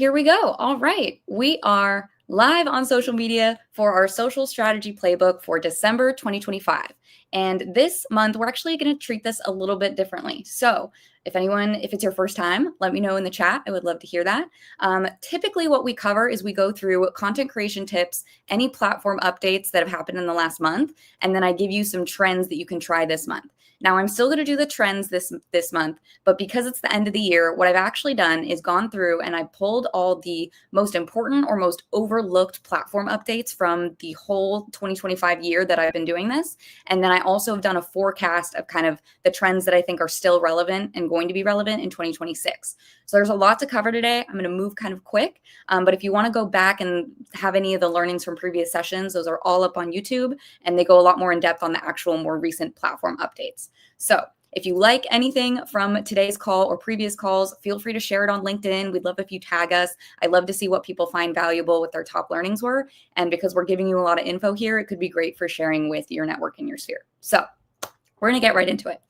Here we go. All right. We are live on social media for our social strategy playbook for December 2025. And this month, we're actually going to treat this a little bit differently. So if it's your first time, let me know in the chat. I would love to hear that. Typically, what we cover is we go through content creation tips, any platform updates that have happened in the last month, and then I give you some trends that you can try this month. Now, I'm still going to do the trends this month, but because it's the end of the year, what I've actually done is gone through and I pulled all the most important or most overlooked platform updates from the whole 2025 year that I've been doing this. And then I also have done a forecast of kind of the trends that I think are still relevant and going to be relevant in 2026. So there's a lot to cover today. I'm going to move kind of quick, but if you want to go back and have any of the learnings from previous sessions, those are all up on YouTube, and they go a lot more in depth on the actual more recent platform updates. So if you like anything from today's call or previous calls, feel free to share it on LinkedIn. We'd love if you tag us. I love to see what people find valuable, what their top learnings were. And because we're giving you a lot of info here, it could be great for sharing with your network and your sphere. So we're going to get right into it.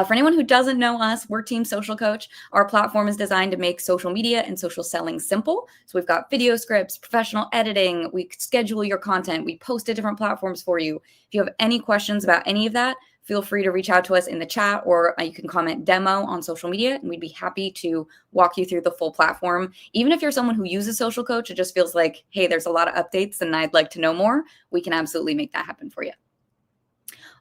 For anyone who doesn't know us, we're Team Social Coach. Our platform is designed to make social media and social selling simple. So we've got video scripts, professional editing, we schedule your content, we post to different platforms for you. If you have any questions about any of that, feel free to reach out to us in the chat, or you can comment demo on social media, and we'd be happy to walk you through the full platform. Even if you're someone who uses Social Coach, it just feels like, hey, there's a lot of updates and I'd like to know more, we can absolutely make that happen for you.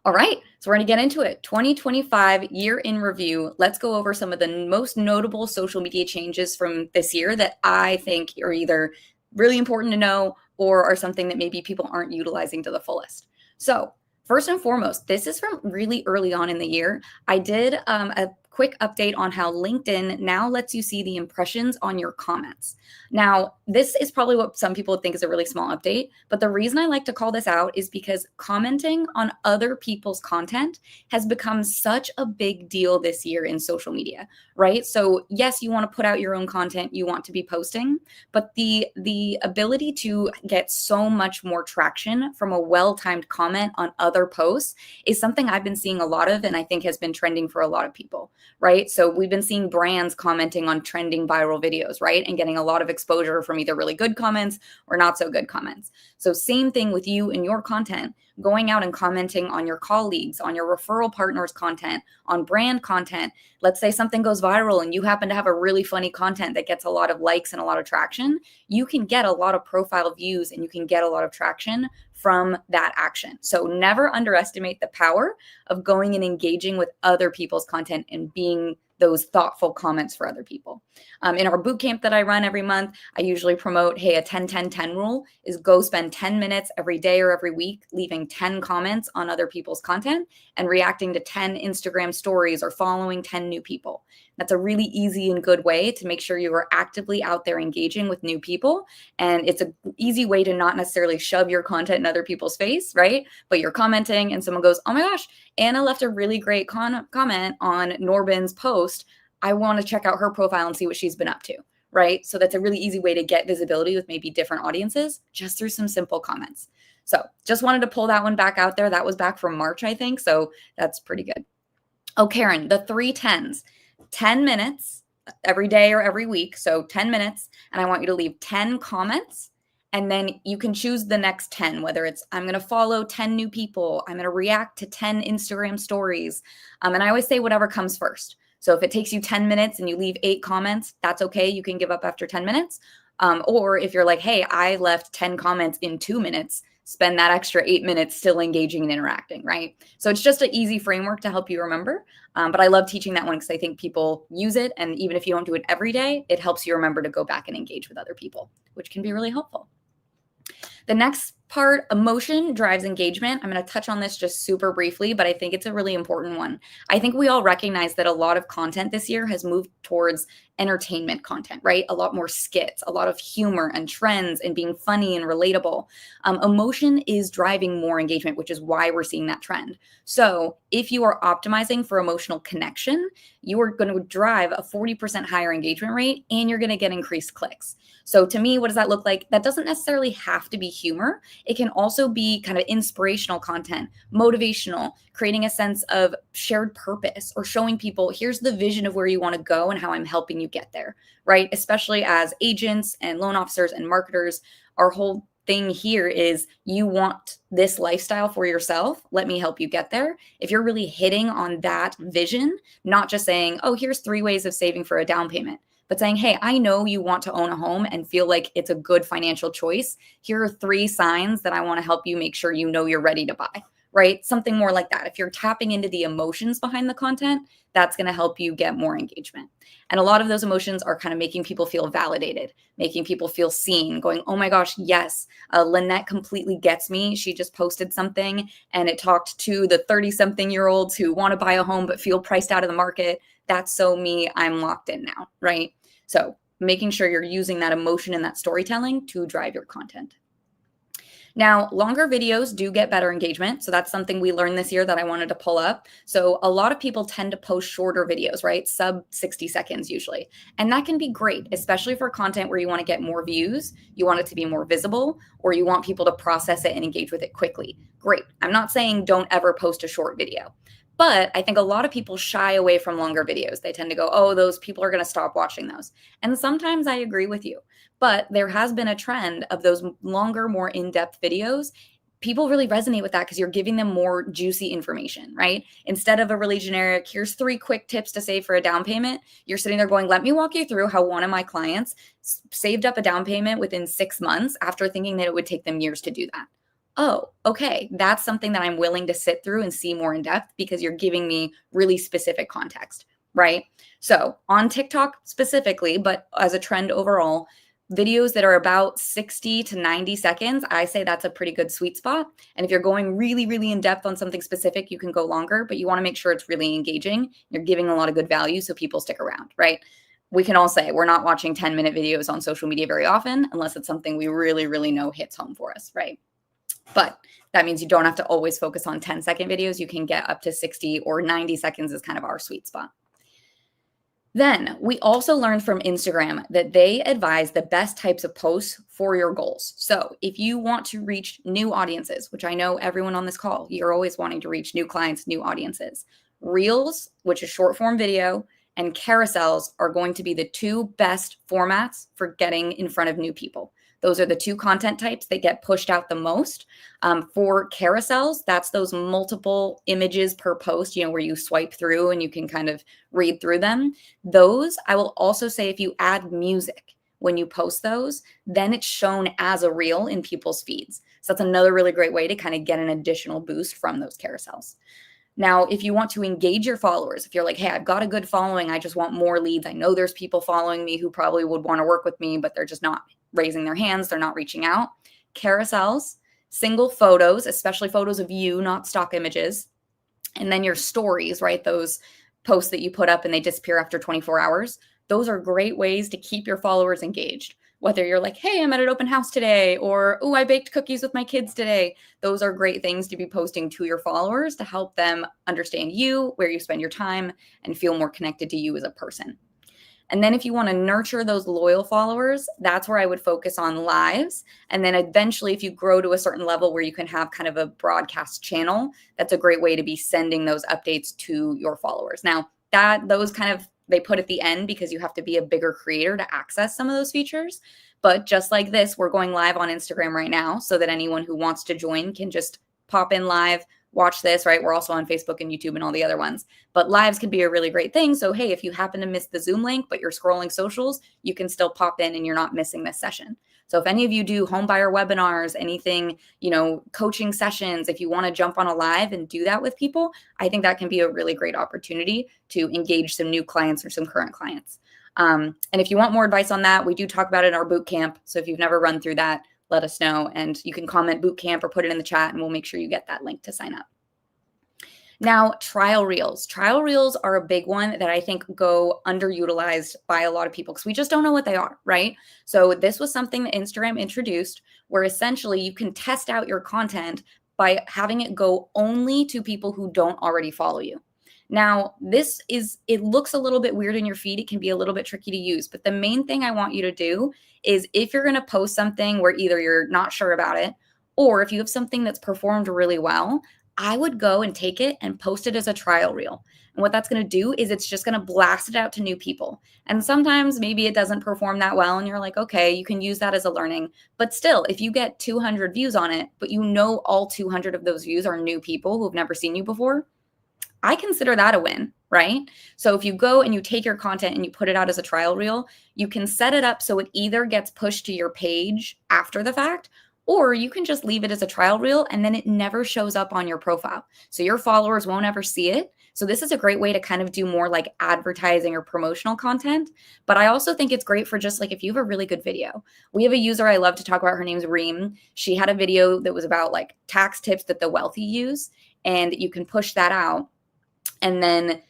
All right, so we're going to get into it. 2025 year in review. Let's go over some of the most notable social media changes from this year that I think are either really important to know or are something that maybe people aren't utilizing to the fullest. So first and foremost, this is from really early on in the year. I did a quick update on how LinkedIn now lets you see the impressions on your comments. Now, this is probably what some people think is a really small update, but the reason I like to call this out is because commenting on other people's content has become such a big deal this year in social media, right? So yes, you want to put out your own content, you want to be posting, but the ability to get so much more traction from a well-timed comment on other posts is something I've been seeing a lot of, and I think has been trending for a lot of people, right? So we've been seeing brands commenting on trending viral videos, right? And getting a lot of exposure from either really good comments or not so good comments. So same thing with you and your content, going out and commenting on your colleagues, on your referral partners' content, on brand content. Let's say something goes viral and you happen to have a really funny content that gets a lot of likes and a lot of traction. You can get a lot of profile views and you can get a lot of traction from that action. So never underestimate the power of going and engaging with other people's content and being those thoughtful comments for other people. In our boot camp that I run every month, I usually promote, hey, a 10-10-10 rule is go spend 10 minutes every day or every week, leaving 10 comments on other people's content and reacting to 10 Instagram stories or following 10 new people. That's a really easy and good way to make sure you are actively out there engaging with new people. And it's an easy way to not necessarily shove your content in other people's face, right? But you're commenting and someone goes, oh my gosh, Anna left a really great comment on Norbin's post. I want to check out her profile and see what she's been up to, right? So that's a really easy way to get visibility with maybe different audiences just through some simple comments. So just wanted to pull that one back out there. That was back from March, I think. So that's pretty good. Oh, Karen, the 3 10s. 10 minutes every day or every week. So 10 minutes. And I want you to leave 10 comments. And then you can choose the next 10, whether it's I'm going to follow 10 new people. I'm going to react to 10 Instagram stories. And I always say whatever comes first. So if it takes you 10 minutes and you leave 8 comments, that's okay. You can give up after 10 minutes. Or if you're like, hey, I left 10 comments in 2 minutes, spend that extra 8 minutes still engaging and interacting, right? So it's just an easy framework to help you remember. But I love teaching that one because I think people use it. And even if you don't do it every day, it helps you remember to go back and engage with other people, which can be really helpful. The next part, emotion drives engagement. I'm going to touch on this just super briefly, but I think it's a really important one. I think we all recognize that a lot of content this year has moved towards entertainment content, right? A lot more skits, a lot of humor and trends and being funny and relatable. Emotion is driving more engagement, which is why we're seeing that trend. So if you are optimizing for emotional connection, you are going to drive a 40% higher engagement rate and you're going to get increased clicks. So to me, what does that look like? That doesn't necessarily have to be humor. It can also be kind of inspirational content, motivational, creating a sense of shared purpose or showing people here's the vision of where you want to go and how I'm helping you get there, right? Especially as agents and loan officers and marketers, our whole thing here is you want this lifestyle for yourself. Let me help you get there. If you're really hitting on that vision, not just saying, oh, here's 3 ways of saving for a down payment, but saying, hey, I know you want to own a home and feel like it's a good financial choice. Here are 3 signs that I want to help you make sure you know you're ready to buy, right? Something more like that. If you're tapping into the emotions behind the content, that's going to help you get more engagement. And a lot of those emotions are kind of making people feel validated, making people feel seen, going, oh my gosh, yes, Lynette completely gets me. She just posted something and it talked to the 30-something-year-olds who want to buy a home but feel priced out of the market. That's so me. I'm locked in now, right? So making sure you're using that emotion and that storytelling to drive your content. Now, longer videos do get better engagement. So that's something we learned this year that I wanted to pull up. So a lot of people tend to post shorter videos, right? Sub 60 seconds usually. And that can be great, especially for content where you want to get more views, you want it to be more visible, or you want people to process it and engage with it quickly. Great. I'm not saying don't ever post a short video. But I think a lot of people shy away from longer videos. They tend to go, oh, those people are going to stop watching those. And sometimes I agree with you. But there has been a trend of those longer, more in-depth videos. People really resonate with that because you're giving them more juicy information, right? Instead of a really generic, here's 3 quick tips to save for a down payment, you're sitting there going, let me walk you through how one of my clients saved up a down payment within 6 months after thinking that it would take them years to do that. Oh, okay. That's something that I'm willing to sit through and see more in depth because you're giving me really specific context, right? So on TikTok specifically, but as a trend overall, videos that are about 60 to 90 seconds, I say that's a pretty good sweet spot. And if you're going really, really in depth on something specific, you can go longer, but you want to make sure it's really engaging. You're giving a lot of good value so people stick around, right? We can all say we're not watching 10-minute videos on social media very often unless it's something we really, really know hits home for us, right? But that means you don't have to always focus on 10-second videos. You can get up to 60 or 90 seconds is kind of our sweet spot. Then we also learned from Instagram that they advise the best types of posts for your goals. So if you want to reach new audiences, which I know everyone on this call, you're always wanting to reach new clients, new audiences. Reels, which is short form video, and carousels are going to be the 2 best formats for getting in front of new people. Those are the 2 content types that get pushed out the most. For carousels, that's those multiple images per post, where you swipe through and you can kind of read through them. Those, I will also say, if you add music when you post those, then it's shown as a reel in people's feeds. So that's another really great way to kind of get an additional boost from those carousels. Now, if you want to engage your followers, if you're like, hey, I've got a good following, I just want more leads. I know there's people following me who probably would want to work with me, but they're just not raising their hands. They're not reaching out. Carousels, single photos, especially photos of you, not stock images. And then your stories, right? Those posts that you put up and they disappear after 24 hours. Those are great ways to keep your followers engaged. Whether you're like, hey, I'm at an open house today, or, oh, I baked cookies with my kids today. Those are great things to be posting to your followers to help them understand you, where you spend your time, and feel more connected to you as a person. And then if you want to nurture those loyal followers, that's where I would focus on lives. And then eventually, if you grow to a certain level where you can have kind of a broadcast channel, that's a great way to be sending those updates to your followers. Now, those kind of they put at the end because you have to be a bigger creator to access some of those features. But just like this, we're going live on Instagram right now so that anyone who wants to join can just pop in live, watch this, right? We're also on Facebook and YouTube and all the other ones. But lives can be a really great thing. So, hey, if you happen to miss the Zoom link, but you're scrolling socials, you can still pop in and you're not missing this session. So if any of you do home buyer webinars, anything, coaching sessions, if you want to jump on a live and do that with people, I think that can be a really great opportunity to engage some new clients or some current clients. And if you want more advice on that, we do talk about it in our boot camp. So if you've never run through that, let us know. And you can comment boot camp or put it in the chat and we'll make sure you get that link to sign up. Now, trial reels. Trial reels are a big one that I think go underutilized by a lot of people because we just don't know what they are, right? So this was something that Instagram introduced where essentially you can test out your content by having it go only to people who don't already follow you. Now, it looks a little bit weird in your feed. It can be a little bit tricky to use, but the main thing I want you to do is if you're going to post something where either you're not sure about it Or if you have something that's performed really well, I would go and take it and post it as a trial reel. And what that's going to do is it's just going to blast it out to new people. And sometimes maybe it doesn't perform that well and you're like, okay, you can use that as a learning. But still, if you get 200 views on it, but you know all 200 of those views are new people who've never seen you before, I consider that a win, right? So if you go and you take your content and you put it out as a trial reel, you can set it up so it either gets pushed to your page after the fact, or you can just leave it as a trial reel and then it never shows up on your profile. So your followers won't ever see it. So this is a great way to kind of do more like advertising or promotional content. But I also think it's great for just like if you have a really good video. We have a user I love to talk about. Her name's Reem. She had a video that was about like tax tips that the wealthy use, and you can push that out. And then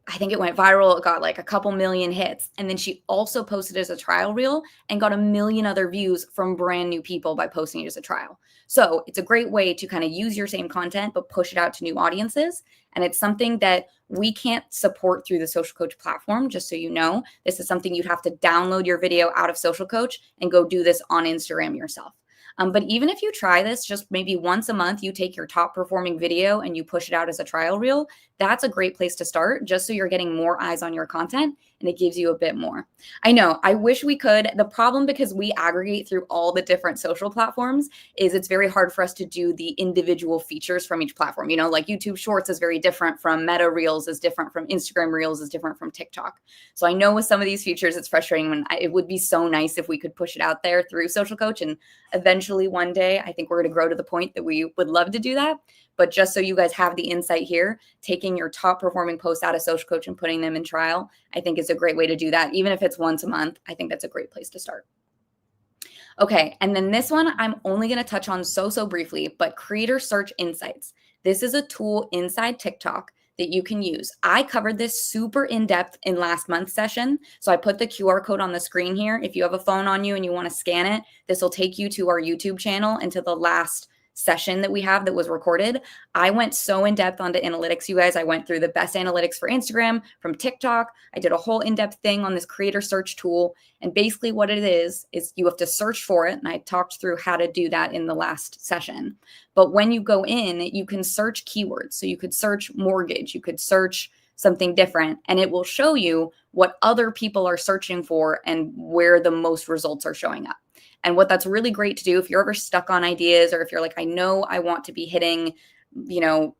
I think it went viral. It got like a couple million hits. And then she also posted it as a trial reel and got a million other views from brand new people by posting it as a trial. So it's a great way to kind of use your same content, but push it out to new audiences. And it's something that we can't support through the Social Coach platform. Just so you know, this is something you'd have to download your video out of Social Coach and go do this on Instagram yourself. But even if you try this, just maybe once a month, you take your top performing video and you push it out as a trial reel, that's a great place to start, just so you're getting more eyes on your content and it gives you a bit more. I know, I wish we could. The problem, because we aggregate through all the different social platforms, is it's very hard for us to do the individual features from each platform. You know, like YouTube Shorts is very different from Meta Reels, is different from Instagram Reels, is different from TikTok. So I know with some of these features, it's frustrating when it would be so nice if we could push it out there through Social Coach. And eventually one day, I think we're going to grow to the point that we would love to do that. But just so you guys have the insight here, taking your top performing posts out of Social Coach and putting them in trial, I think is a great way to do that. Even if it's once a month, I think that's a great place to start. Okay, and then this one, I'm only going to touch on so briefly, but Creator Search Insights. This is a tool inside TikTok that you can use. I covered this super in depth in last month's session. So I put the QR code on the screen here. If you have a phone on you and you want to scan it, this will take you to our YouTube channel and to the last session that we have that was recorded. I went so in depth onto analytics, you guys. I went through the best analytics for Instagram, from TikTok. I did a whole in-depth thing on this creator search tool. And basically what it is you have to search for it. And I talked through how to do that in the last session. But when you go in, you can search keywords. So you could search mortgage, you could search something different, and it will show you what other people are searching for and where the most results are showing up. And what that's really great to do if you're ever stuck on ideas, or if you're like, I know I want to be hitting,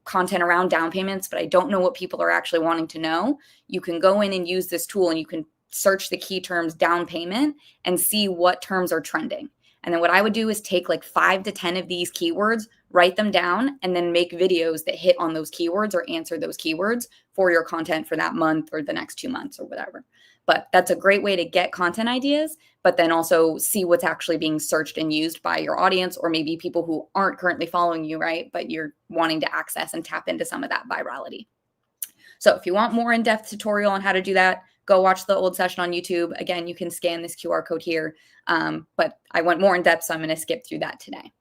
content around down payments, but I don't know what people are actually wanting to know, you can go in and use this tool and you can search the key terms down payment and see what terms are trending. And then what I would do is take like 5 to 10 of these keywords, write them down, and then make videos that hit on those keywords or answer those keywords for your content for that month or the next 2 months or whatever. But that's a great way to get content ideas, but then also see what's actually being searched and used by your audience, or maybe people who aren't currently following you, right? But you're wanting to access and tap into some of that virality. So if you want more in-depth tutorial on how to do that, go watch the old session on YouTube. Again, you can scan this QR code here, but I went more in depth, so I'm going to skip through that today.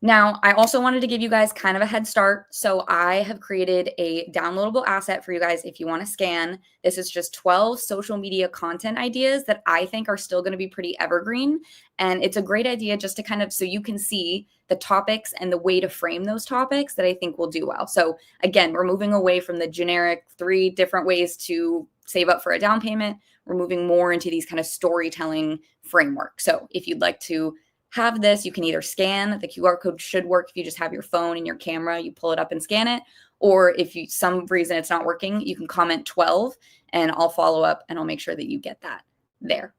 Now, I also wanted to give you guys kind of a head start. So I have created a downloadable asset for you guys if you want to scan. This is just 12 social media content ideas that I think are still going to be pretty evergreen. And it's a great idea just to kind of, so you can see the topics and the way to frame those topics that I think will do well. So again, we're moving away from the generic 3 different ways to save up for a down payment. We're moving more into these kind of storytelling framework. So if you'd like to have this, you can either scan, the QR code should work if you just have your phone and your camera, you pull it up and scan it. Or if you, some reason it's not working, you can comment 12 and I'll follow up and I'll make sure that you get that there.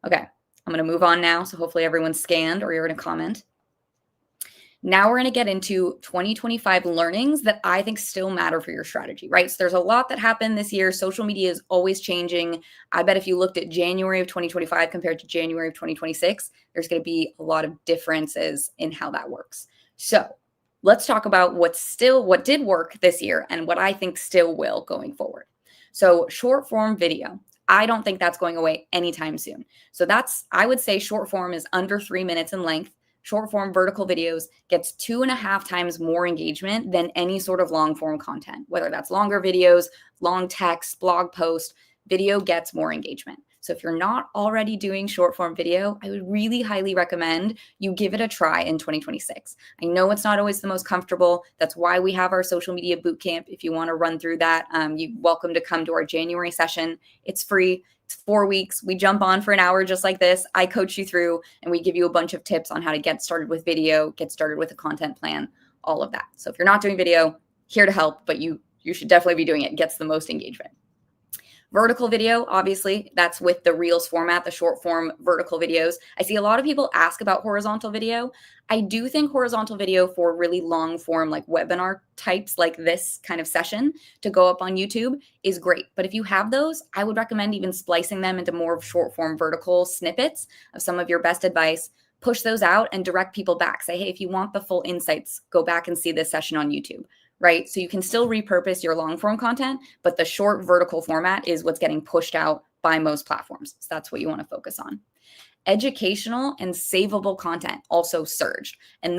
Okay, I'm going to move on now. So hopefully everyone's scanned or you're going to comment. Now we're going to get into 2025 learnings that I think still matter for your strategy, right? So there's a lot that happened this year. Social media is always changing. I bet if you looked at January of 2025 compared to January of 2026, there's going to be a lot of differences in how that works. So let's talk about what did work this year and what I think still will going forward. So short form video. I don't think that's going away anytime soon. So I would say short form is under 3 minutes in length. Short form vertical videos gets 2.5 times more engagement than any sort of long form content, whether that's longer videos, long text, blog post, video gets more engagement. So if you're not already doing short form video, I would really highly recommend you give it a try in 2026. I know it's not always the most comfortable. That's why we have our social media bootcamp. If you want to run through that, you're welcome to come to our January session. It's free. It's 4 weeks. We jump on for an hour just like this. I coach you through and we give you a bunch of tips on how to get started with video, get started with a content plan, all of that. So if you're not doing video, here to help, but you should definitely be doing it. It gets the most engagement. Vertical video, obviously, that's with the Reels format, the short form vertical videos. I see a lot of people ask about horizontal video. I do think horizontal video for really long form, like webinar types, like this kind of session to go up on YouTube is great. But if you have those, I would recommend even splicing them into more of short form vertical snippets of some of your best advice. Push those out and direct people back. Say, hey, if you want the full insights, go back and see this session on YouTube. Right? So you can still repurpose your long form content, but the short vertical format is what's getting pushed out by most platforms. So that's what you want to focus on. Educational and savable content also surged. And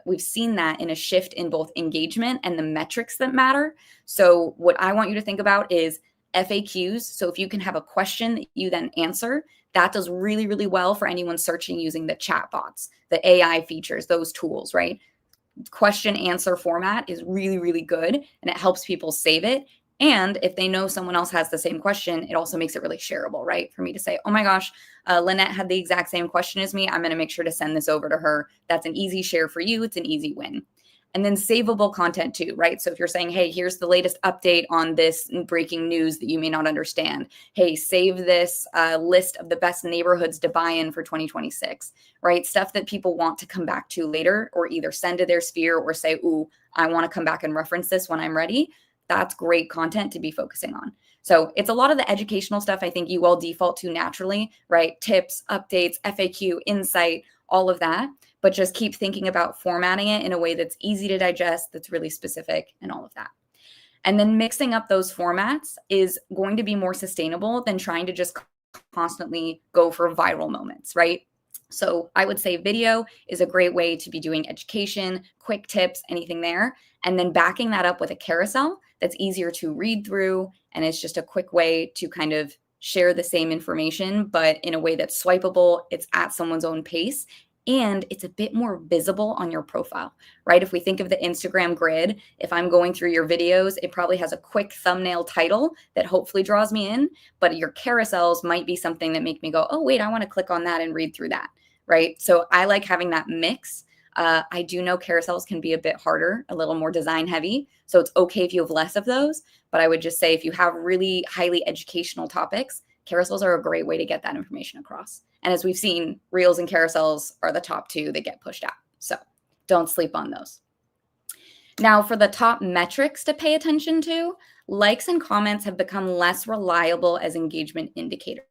we've seen that in a shift in both engagement and the metrics that matter. So what I want you to think about is FAQs. So if you can have a question that you then answer, that does really, really well for anyone searching using the chat bots, the AI features, those tools, right? Question answer format is really, really good and it helps people save it. And if they know someone else has the same question, it also makes it really shareable, right? For me to say, oh my gosh, Lynette had the exact same question as me. I'm going to make sure to send this over to her. That's an easy share for you. It's an easy win. And then savable content too, right? So if you're saying, hey, here's the latest update on this breaking news that you may not understand. Hey, save this list of the best neighborhoods to buy in for 2026, right? Stuff that people want to come back to later or either send to their sphere or say, ooh, I want to come back and reference this when I'm ready. That's great content to be focusing on. So it's a lot of the educational stuff I think you all default to naturally, right? Tips, updates, FAQ, insight, all of that. But just keep thinking about formatting it in a way that's easy to digest, that's really specific, and all of that. And then mixing up those formats is going to be more sustainable than trying to just constantly go for viral moments, right? So I would say video is a great way to be doing education, quick tips, anything there. And then backing that up with a carousel that's easier to read through. And it's just a quick way to kind of share the same information, but in a way that's swipeable, it's at someone's own pace. And it's a bit more visible on your profile, right? If we think of the Instagram grid, if I'm going through your videos, it probably has a quick thumbnail title that hopefully draws me in, but your carousels might be something that make me go, oh, wait, I want to click on that and read through that, right? So I like having that mix. I do know carousels can be a bit harder, a little more design heavy. So it's okay if you have less of those, but I would just say if you have really highly educational topics, carousels are a great way to get that information across. And as we've seen, Reels and carousels are the top two that get pushed out. So don't sleep on those. Now, for the top metrics to pay attention to, likes and comments have become less reliable as engagement indicators.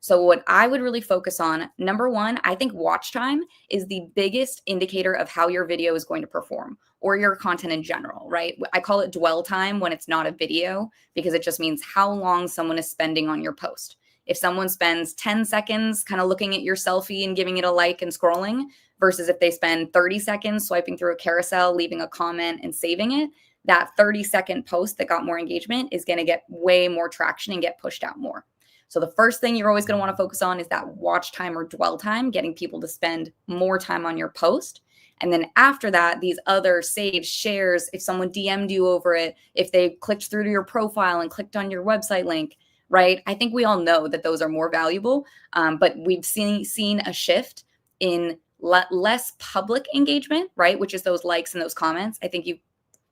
So what I would really focus on, number one, I think watch time is the biggest indicator of how your video is going to perform or your content in general, right? I call it dwell time when it's not a video because it just means how long someone is spending on your post. If someone spends 10 seconds kind of looking at your selfie and giving it a like and scrolling versus if they spend 30 seconds swiping through a carousel, leaving a comment and saving it, that 30-second post that got more engagement is going to get way more traction and get pushed out more. So the first thing you're always going to want to focus on is that watch time or dwell time, getting people to spend more time on your post. And then after that, these other saves, shares, if someone DM'd you over it, if they clicked through to your profile and clicked on your website link, right? I think we all know that those are more valuable, but we've seen a shift in less public engagement, right? Which is those likes and those comments. I think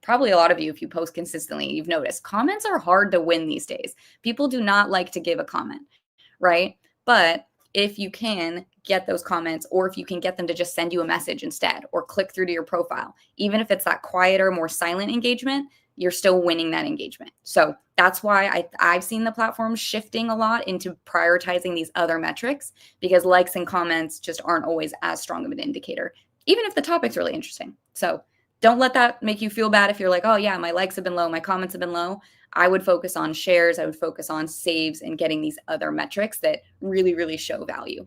probably a lot of you, if you post consistently, you've noticed comments are hard to win these days. People do not like to give a comment, right? But if you can get those comments or if you can get them to just send you a message instead or click through to your profile, even if it's that quieter, more silent engagement, you're still winning that engagement. So that's why I've seen the platform shifting a lot into prioritizing these other metrics because likes and comments just aren't always as strong of an indicator, even if the topic's really interesting. So don't let that make you feel bad if you're like, oh yeah, my likes have been low, my comments have been low. I would focus on shares, I would focus on saves and getting these other metrics that really, really show value.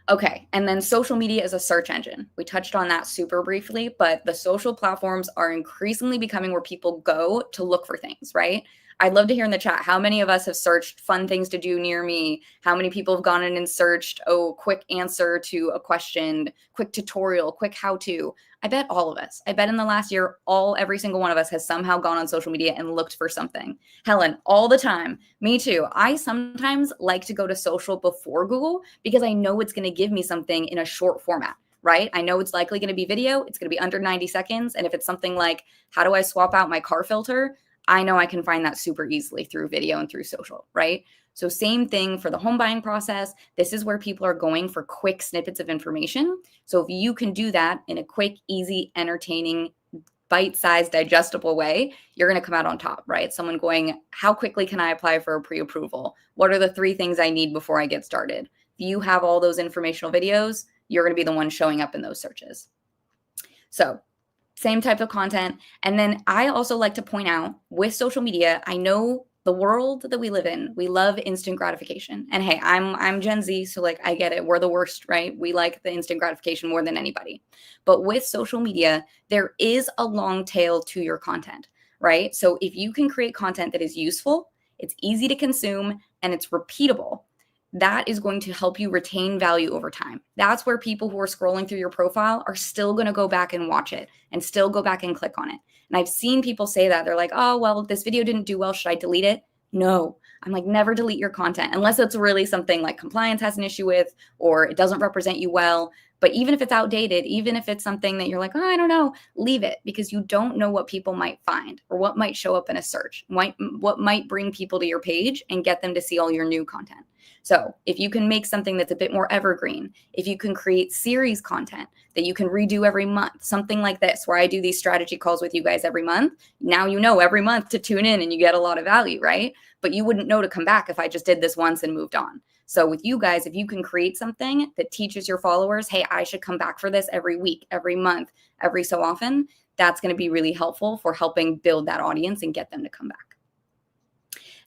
Okay, and then social media is a search engine. We touched on that super briefly, but the social platforms are increasingly becoming where people go to look for things, right? I'd love to hear in the chat, how many of us have searched fun things to do near me? How many people have gone in and searched, oh, quick answer to a question, quick tutorial, quick how-to? I bet all of us. I bet in the last year, every single one of us has somehow gone on social media and looked for something. Helen, all the time. Me too. I sometimes like to go to social before Google because I know it's going to give me something in a short format, right? I know it's likely going to be video. It's going to be under 90 seconds. And if it's something like, how do I swap out my car filter? I know I can find that super easily through video and through social, right? So same thing for the home buying process. This is where people are going for quick snippets of information. So if you can do that in a quick, easy, entertaining, bite-sized, digestible way, you're going to come out on top, right? Someone going, how quickly can I apply for a pre-approval? What are the 3 things I need before I get started? If you have all those informational videos, you're going to be the one showing up in those searches. So same type of content. And then I also like to point out with social media, I know the world that we live in, we love instant gratification. And hey, I'm Gen Z, so like I get it. We're the worst, right? We like the instant gratification more than anybody. But with social media, there is a long tail to your content, right? So if you can create content that is useful, it's easy to consume, and it's repeatable, that is going to help you retain value over time. That's where people who are scrolling through your profile are still going to go back and watch it and still go back and click on it. And I've seen people say that. They're like, oh, well, this video didn't do well. Should I delete it? No. I'm like, never delete your content unless it's really something like compliance has an issue with or it doesn't represent you well. But even if it's outdated, even if it's something that you're like, oh, I don't know, leave it, because you don't know what people might find or what might show up in a search, what might bring people to your page and get them to see all your new content. So if you can make something that's a bit more evergreen, if you can create series content that you can redo every month, something like this, where I do these strategy calls with you guys every month. Now you know every month to tune in and you get a lot of value, right? But you wouldn't know to come back if I just did this once and moved on. So with you guys, if you can create something that teaches your followers, hey, I should come back for this every week, every month, every so often, that's going to be really helpful for helping build that audience and get them to come back.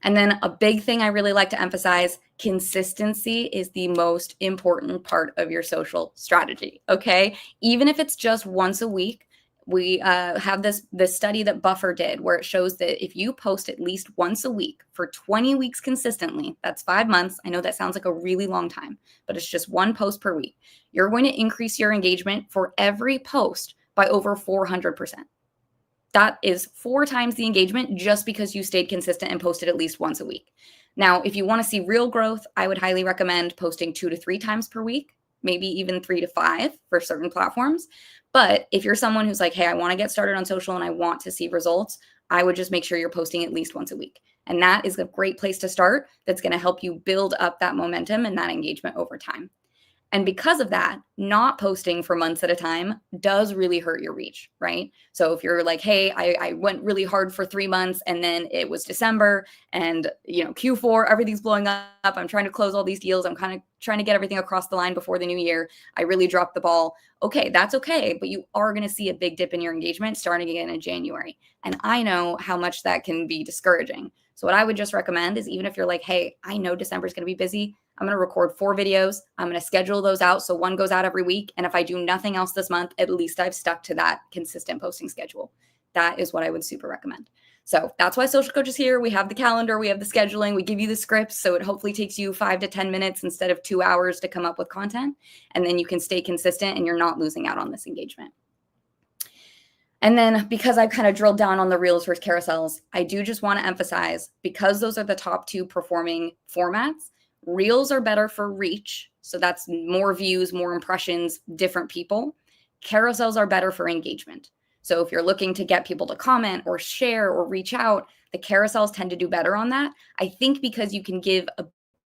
And then a big thing I really like to emphasize, consistency is the most important part of your social strategy, okay? Even if it's just once a week, we have this study that Buffer did where it shows that if you post at least once a week for 20 weeks consistently, that's 5 months. I know that sounds like a really long time, but it's just one post per week. You're going to increase your engagement for every post by over 400%. That is 4 times the engagement just because you stayed consistent and posted at least once a week. Now, if you want to see real growth, I would highly recommend posting 2 to 3 times per week, maybe even 3 to 5 for certain platforms. But if you're someone who's like, hey, I want to get started on social and I want to see results, I would just make sure you're posting at least once a week. And that is a great place to start. That's going to help you build up that momentum and that engagement over time. And because of that, not posting for months at a time does really hurt your reach, right? So if you're like, hey, I went really hard for 3 months and then it was December and, Q4, everything's blowing up. I'm trying to close all these deals. I'm kind of trying to get everything across the line before the new year. I really dropped the ball. Okay, that's okay. But you are going to see a big dip in your engagement starting again in January. And I know how much that can be discouraging. So what I would just recommend is, even if you're like, hey, I know December is going to be busy, I'm going to record 4 videos. I'm going to schedule those out so one goes out every week. And if I do nothing else this month, at least I've stuck to that consistent posting schedule. That is what I would super recommend. So that's why Social Coach is here. We have the calendar, we have the scheduling, we give you the scripts. So it hopefully takes you 5 to 10 minutes instead of 2 hours to come up with content. And then you can stay consistent and you're not losing out on this engagement. And then, because I've kind of drilled down on the Reels versus Carousels, I do just want to emphasize, because those are the top 2 performing formats, Reels are better for reach. So that's more views, more impressions, different people. Carousels are better for engagement. So if you're looking to get people to comment or share or reach out, the carousels tend to do better on that. I think because you can give a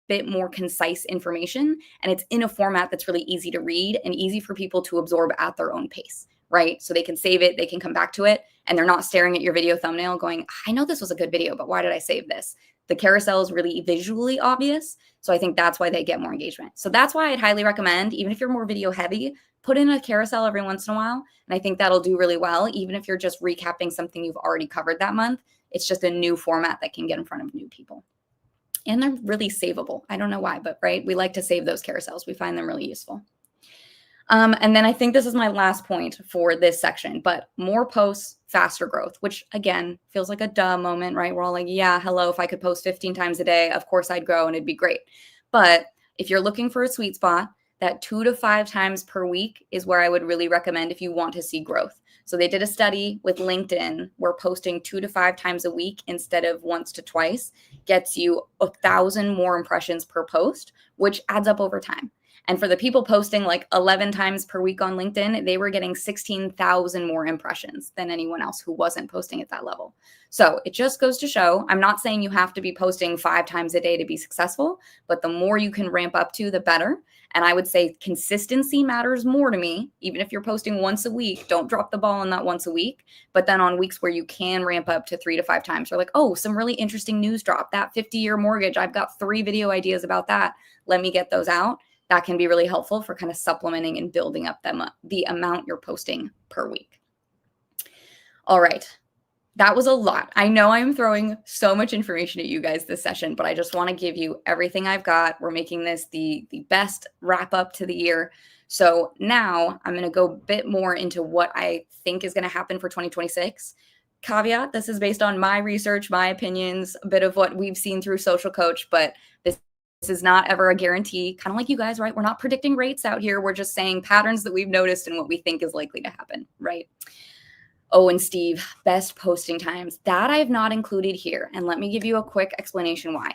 bit more concise information and it's in a format that's really easy to read and easy for people to absorb at their own pace, right? So they can save it, they can come back to it, and they're not staring at your video thumbnail going, I know this was a good video, but why did I save this? The carousel is really visually obvious. So I think that's why they get more engagement. So that's why I'd highly recommend, even if you're more video heavy, put in a carousel every once in a while. And I think that'll do really well. Even if you're just recapping something you've already covered that month, it's just a new format that can get in front of new people. And they're really savable. I don't know why, but right, we like to save those carousels. We find them really useful. And then I think this is my last point for this section, but more posts, faster growth, which again feels like a duh moment, right? We're all like, yeah, hello, if I could post 15 times a day, of course I'd grow and it'd be great. But if you're looking for a sweet spot, that 2 to 5 times per week is where I would really recommend if you want to see growth. So they did a study with LinkedIn where posting 2 to 5 times a week instead of once to twice gets you 1,000 more impressions per post, which adds up over time. And for the people posting like 11 times per week on LinkedIn, they were getting 16,000 more impressions than anyone else who wasn't posting at that level. So it just goes to show, I'm not saying you have to be posting 5 times a day to be successful, but the more you can ramp up to, the better. And I would say consistency matters more to me. Even if you're posting once a week, don't drop the ball on that once a week. But then on weeks where you can ramp up to 3 to 5 times, you're like, oh, some really interesting news drop. That 50-year mortgage, I've got 3 video ideas about that. Let me get those out. That can be really helpful for kind of supplementing and building up the amount you're posting per week. All right. That was a lot. I know I'm throwing so much information at you guys this session, but I just want to give you everything I've got. We're making this the best wrap up to the year. So now I'm going to go a bit more into what I think is going to happen for 2026. Caveat, this is based on my research, my opinions, a bit of what we've seen through Social Coach, but this is not ever a guarantee, kind of like you guys, right? We're not predicting rates out here. We're just saying patterns that we've noticed and what we think is likely to happen, right? Oh, and Steve, best posting times. That I have not included here. And let me give you a quick explanation why.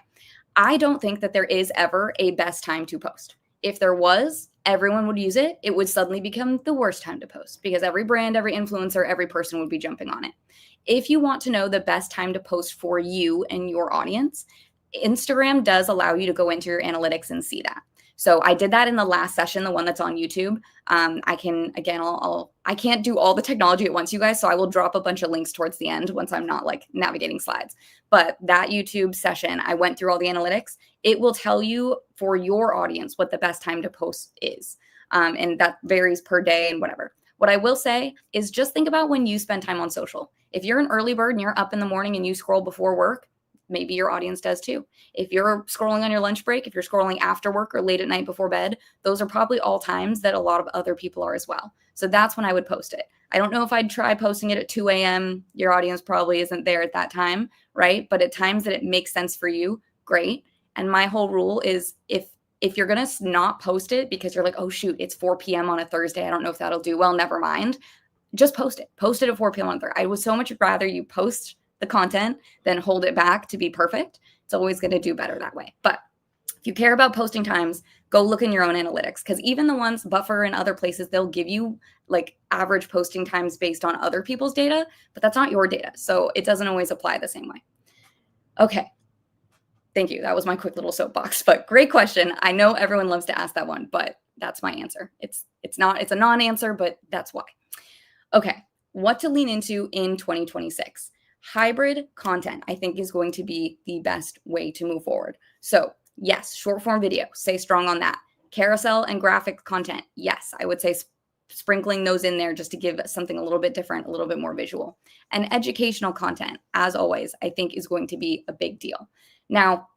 I don't think that there is ever a best time to post. If there was, everyone would use it. It would suddenly become the worst time to post because every brand, every influencer, every person would be jumping on it. If you want to know the best time to post for you and your audience, Instagram does allow you to go into your analytics and see that. So I did that in the last session, the one that's on YouTube. I can, again, I can't do all the technology at once, you guys. So I will drop a bunch of links towards the end once I'm not like navigating slides. But that YouTube session, I went through all the analytics. It will tell you for your audience what the best time to post is. And that varies per day and whatever. What I will say is just think about when you spend time on social. If you're an early bird and you're up in the morning and you scroll before work, maybe your audience does too. If you're scrolling on your lunch break, if you're scrolling after work or late at night before bed, those are probably all times that a lot of other people are as well. So that's when I would post it. I don't know if I'd try posting it at 2 a.m. Your audience probably isn't there at that time, right? But at times that it makes sense for you, great. And my whole rule is if you're going to not post it because you're like, oh, shoot, it's 4 p.m. on a Thursday. I don't know if that'll do well. Never mind. Just post it. Post it at 4 p.m. on Thursday. I would so much rather you post the content than hold it back to be perfect. It's always going to do better that way. But if you care about posting times, go look in your own analytics because even the ones Buffer and other places, they'll give you like average posting times based on other people's data, but that's not your data. So it doesn't always apply the same way. Okay. Thank you. That was my quick little soapbox, but great question. I know everyone loves to ask that one, but that's my answer. It's a non-answer, but that's why. Okay. What to lean into in 2026? Hybrid content, I think, is going to be the best way to move forward. So yes, short form video, stay strong on that. Carousel and graphic content, yes, I would say sprinkling those in there just to give something a little bit different, a little bit more visual. And educational content, as always, I think is going to be a big deal. Now,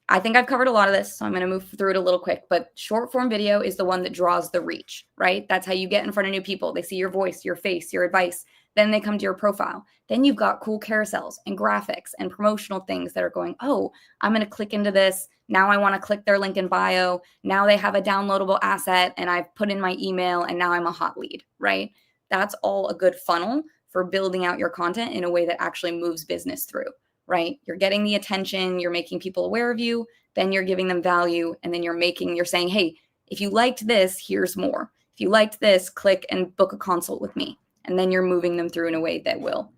I think I've covered a lot of this, so I'm going to move through it a little quick, but short form video is the one that draws the reach, right? That's how you get in front of new people. They see your voice, your face, your advice. Then they come to your profile. Then you've got cool carousels and graphics and promotional things that are going, oh, I'm going to click into this. Now I want to click their link in bio. Now they have a downloadable asset and I've put in my email and now I'm a hot lead, right? That's all a good funnel for building out your content in a way that actually moves business through, right? You're getting the attention, you're making people aware of you, then you're giving them value, and then you're saying, hey, if you liked this, here's more. If you liked this, click and book a consult with me. And then you're moving them through in a way that will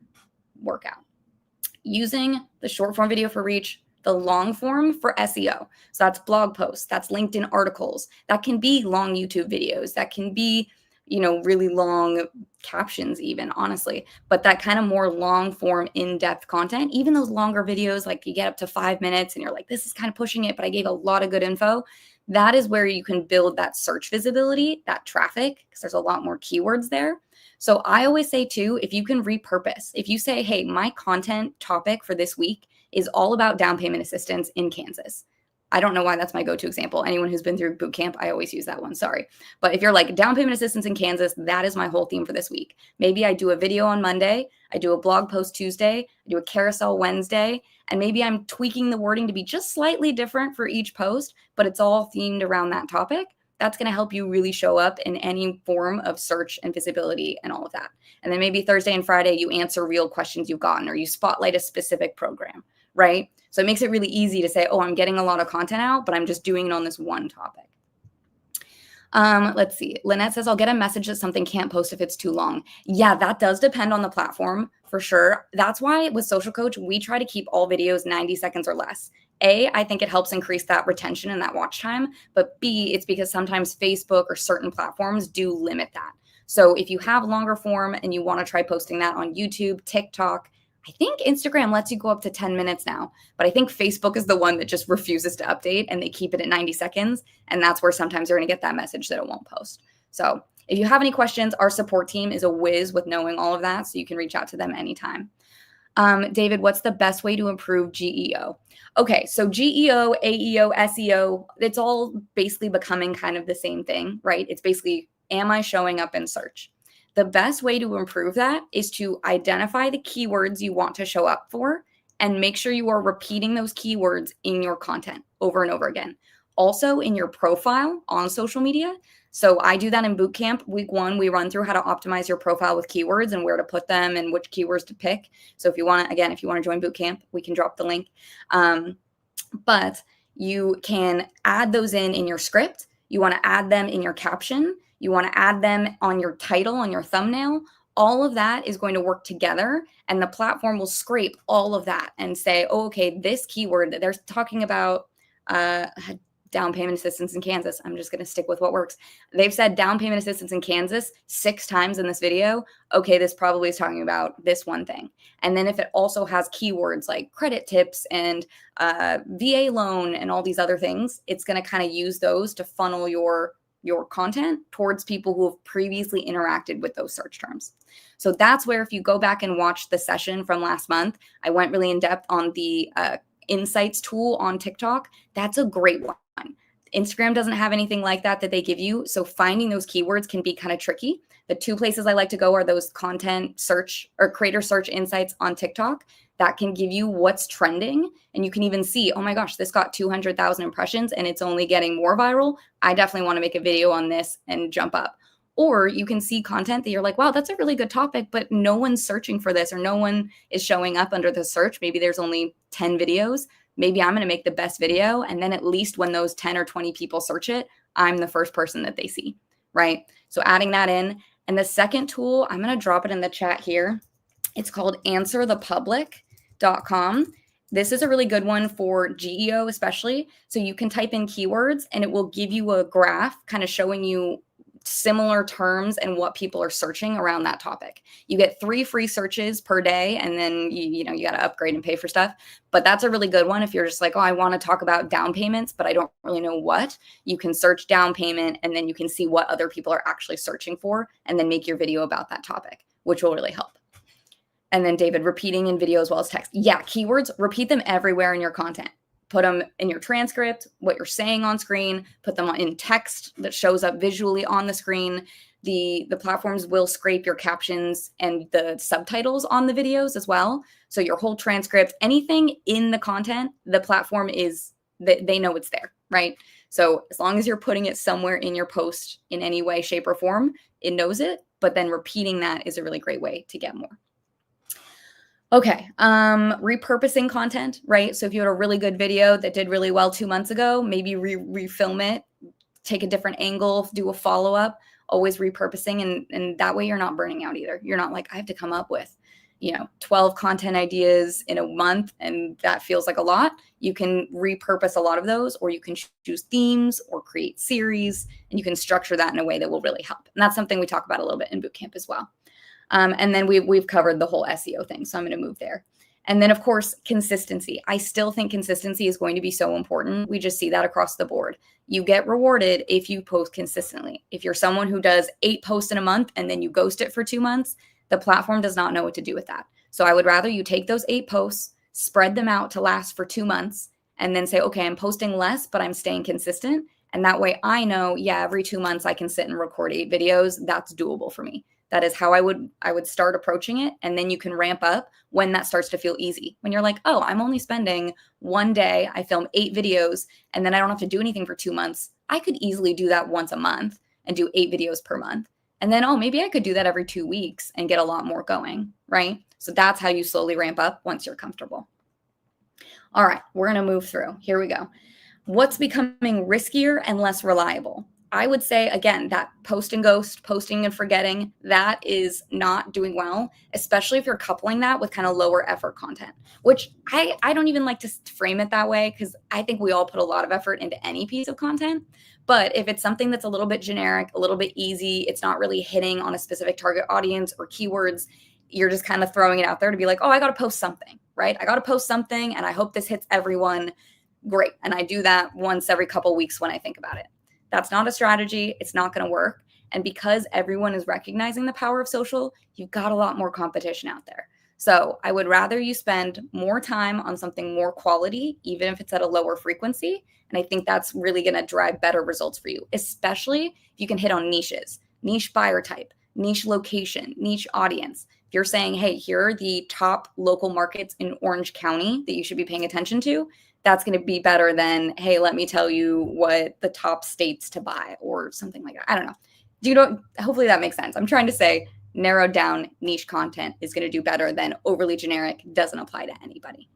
work out. Using the short form video for reach, the long form for SEO. So that's blog posts, that's LinkedIn articles, that can be long YouTube videos, that can be, really long captions even, honestly. But that kind of more long form, in-depth content, even those longer videos, like you get up to 5 minutes and you're like, this is kind of pushing it, but I gave a lot of good info. That is where you can build that search visibility, that traffic, because there's a lot more keywords there. So I always say too, if you can repurpose, if you say, hey, my content topic for this week is all about down payment assistance in Kansas, I don't know why that's my go-to example. Anyone who's been through boot camp, I always use that one. Sorry. But if you're like down payment assistance in Kansas, that is my whole theme for this week. Maybe I do a video on Monday, I do a blog post Tuesday, I do a carousel Wednesday, and maybe I'm tweaking the wording to be just slightly different for each post, but it's all themed around that topic. That's going to help you really show up in any form of search and visibility and all of that. And then maybe Thursday and Friday, you answer real questions you've gotten, or you spotlight a specific program, right? So it makes it really easy to say, oh, I'm getting a lot of content out, but I'm just doing it on this one topic. Let's see. Lynette says, I'll get a message that something can't post if it's too long. Yeah, that does depend on the platform for sure. That's why with Social Coach, we try to keep all videos 90 seconds or less. A, I think it helps increase that retention and that watch time. But B, it's because sometimes Facebook or certain platforms do limit that. So if you have longer form and you want to try posting that on YouTube, TikTok, I think Instagram lets you go up to 10 minutes now, but I think Facebook is the one that just refuses to update and they keep it at 90 seconds. And that's where sometimes you're going to get that message that it won't post. So if you have any questions, our support team is a whiz with knowing all of that. So you can reach out to them anytime. David, what's the best way to improve GEO? Okay, so GEO, AEO, SEO, it's all basically becoming kind of the same thing, right? It's basically, am I showing up in search? The best way to improve that is to identify the keywords you want to show up for and make sure you are repeating those keywords in your content over and over again. Also in your profile on social media. So I do that in bootcamp. Week 1, we run through how to optimize your profile with keywords and where to put them and which keywords to pick. So if you want to, again, if you want to join bootcamp, we can drop the link. But you can add those in your script. You want to add them in your caption. You want to add them on your title, on your thumbnail. All of that is going to work together, and the platform will scrape all of that and say, oh, okay, this keyword that they're talking about, down payment assistance in Kansas. I'm just going to stick with what works. They've said down payment assistance in Kansas 6 times in this video. Okay, this probably is talking about this one thing. And then if it also has keywords like credit tips and VA loan and all these other things, it's going to kind of use those to funnel your content towards people who have previously interacted with those search terms. So that's where, if you go back and watch the session from last month, I went really in depth on the insights tool on TikTok. That's a great one. Instagram doesn't have anything like that they give you. So finding those keywords can be kind of tricky. The 2 places I like to go are those content search or creator search insights on TikTok that can give you what's trending. And you can even see, oh my gosh, this got 200,000 impressions and it's only getting more viral. I definitely want to make a video on this and jump up. Or you can see content that you're like, wow, that's a really good topic, but no one's searching for this or no one is showing up under the search. Maybe there's only 10 videos. Maybe I'm going to make the best video. And then at least when those 10 or 20 people search it, I'm the first person that they see, right? So adding that in. And the second tool, I'm going to drop it in the chat here. It's called answerthepublic.com. This is a really good one for GEO especially. So you can type in keywords and it will give you a graph kind of showing you similar terms and what people are searching around that topic. You get 3 free searches per day, and then you got to upgrade and pay for stuff. But that's a really good one if you're just like, oh, I want to talk about down payments, but I don't really know what. You can search down payment, and then you can see what other people are actually searching for, and then make your video about that topic, which will really help. And then David, repeating in video as well as text. Yeah, keywords, repeat them everywhere in your content. Put them in your transcript, what you're saying on screen, put them in text that shows up visually on the screen. The platforms will scrape your captions and the subtitles on the videos as well. So your whole transcript, anything in the content, the platform they know it's there, right? So as long as you're putting it somewhere in your post in any way, shape, or form, it knows it. But then repeating that is a really great way to get more. Okay, repurposing content, right? So if you had a really good video that did really well 2 months ago, maybe refilm it, take a different angle, do a follow-up, always repurposing, and that way you're not burning out either. You're not like, I have to come up with, 12 content ideas in a month, and that feels like a lot. You can repurpose a lot of those, or you can choose themes or create series, and you can structure that in a way that will really help. And that's something we talk about a little bit in bootcamp as well. And then we've covered the whole SEO thing, so I'm going to move there. And then, of course, consistency. I still think consistency is going to be so important. We just see that across the board. You get rewarded if you post consistently. If you're someone who does 8 posts in a month and then you ghost it for 2 months, the platform does not know what to do with that. So I would rather you take those 8 posts, spread them out to last for 2 months, and then say, okay, I'm posting less, but I'm staying consistent. And that way I know, yeah, every 2 months I can sit and record 8 videos. That's doable for me. That is how I would start approaching it. And then you can ramp up when that starts to feel easy. When you're like, oh, I'm only spending one day, I film 8 videos, and then I don't have to do anything for 2 months. I could easily do that once a month and do 8 videos per month. And then, oh, maybe I could do that every 2 weeks and get a lot more going, right? So that's how you slowly ramp up once you're comfortable. All right, we're going to move through. Here we go. What's becoming riskier and less reliable? I would say, again, that post and ghost, posting and forgetting, that is not doing well, especially if you're coupling that with kind of lower effort content, which I don't even like to frame it that way, because I think we all put a lot of effort into any piece of content. But if it's something that's a little bit generic, a little bit easy, it's not really hitting on a specific target audience or keywords, you're just kind of throwing it out there to be like, oh, I got to post something, right? I got to post something and I hope this hits everyone. Great. And I do that once every couple weeks when I think about it. That's not a strategy. It's not going to work. And because everyone is recognizing the power of social, you've got a lot more competition out there. So I would rather you spend more time on something more quality, even if it's at a lower frequency. And I think that's really going to drive better results for you, especially if you can hit on niches, niche buyer type, niche location, niche audience. If you're saying, hey, here are the top local markets in Orange County that you should be paying attention to, that's going to be better than, hey, let me tell you what the top states to buy or something like that. I don't know. Hopefully that makes sense. I'm trying to say narrowed down niche content is going to do better than overly generic, doesn't apply to anybody.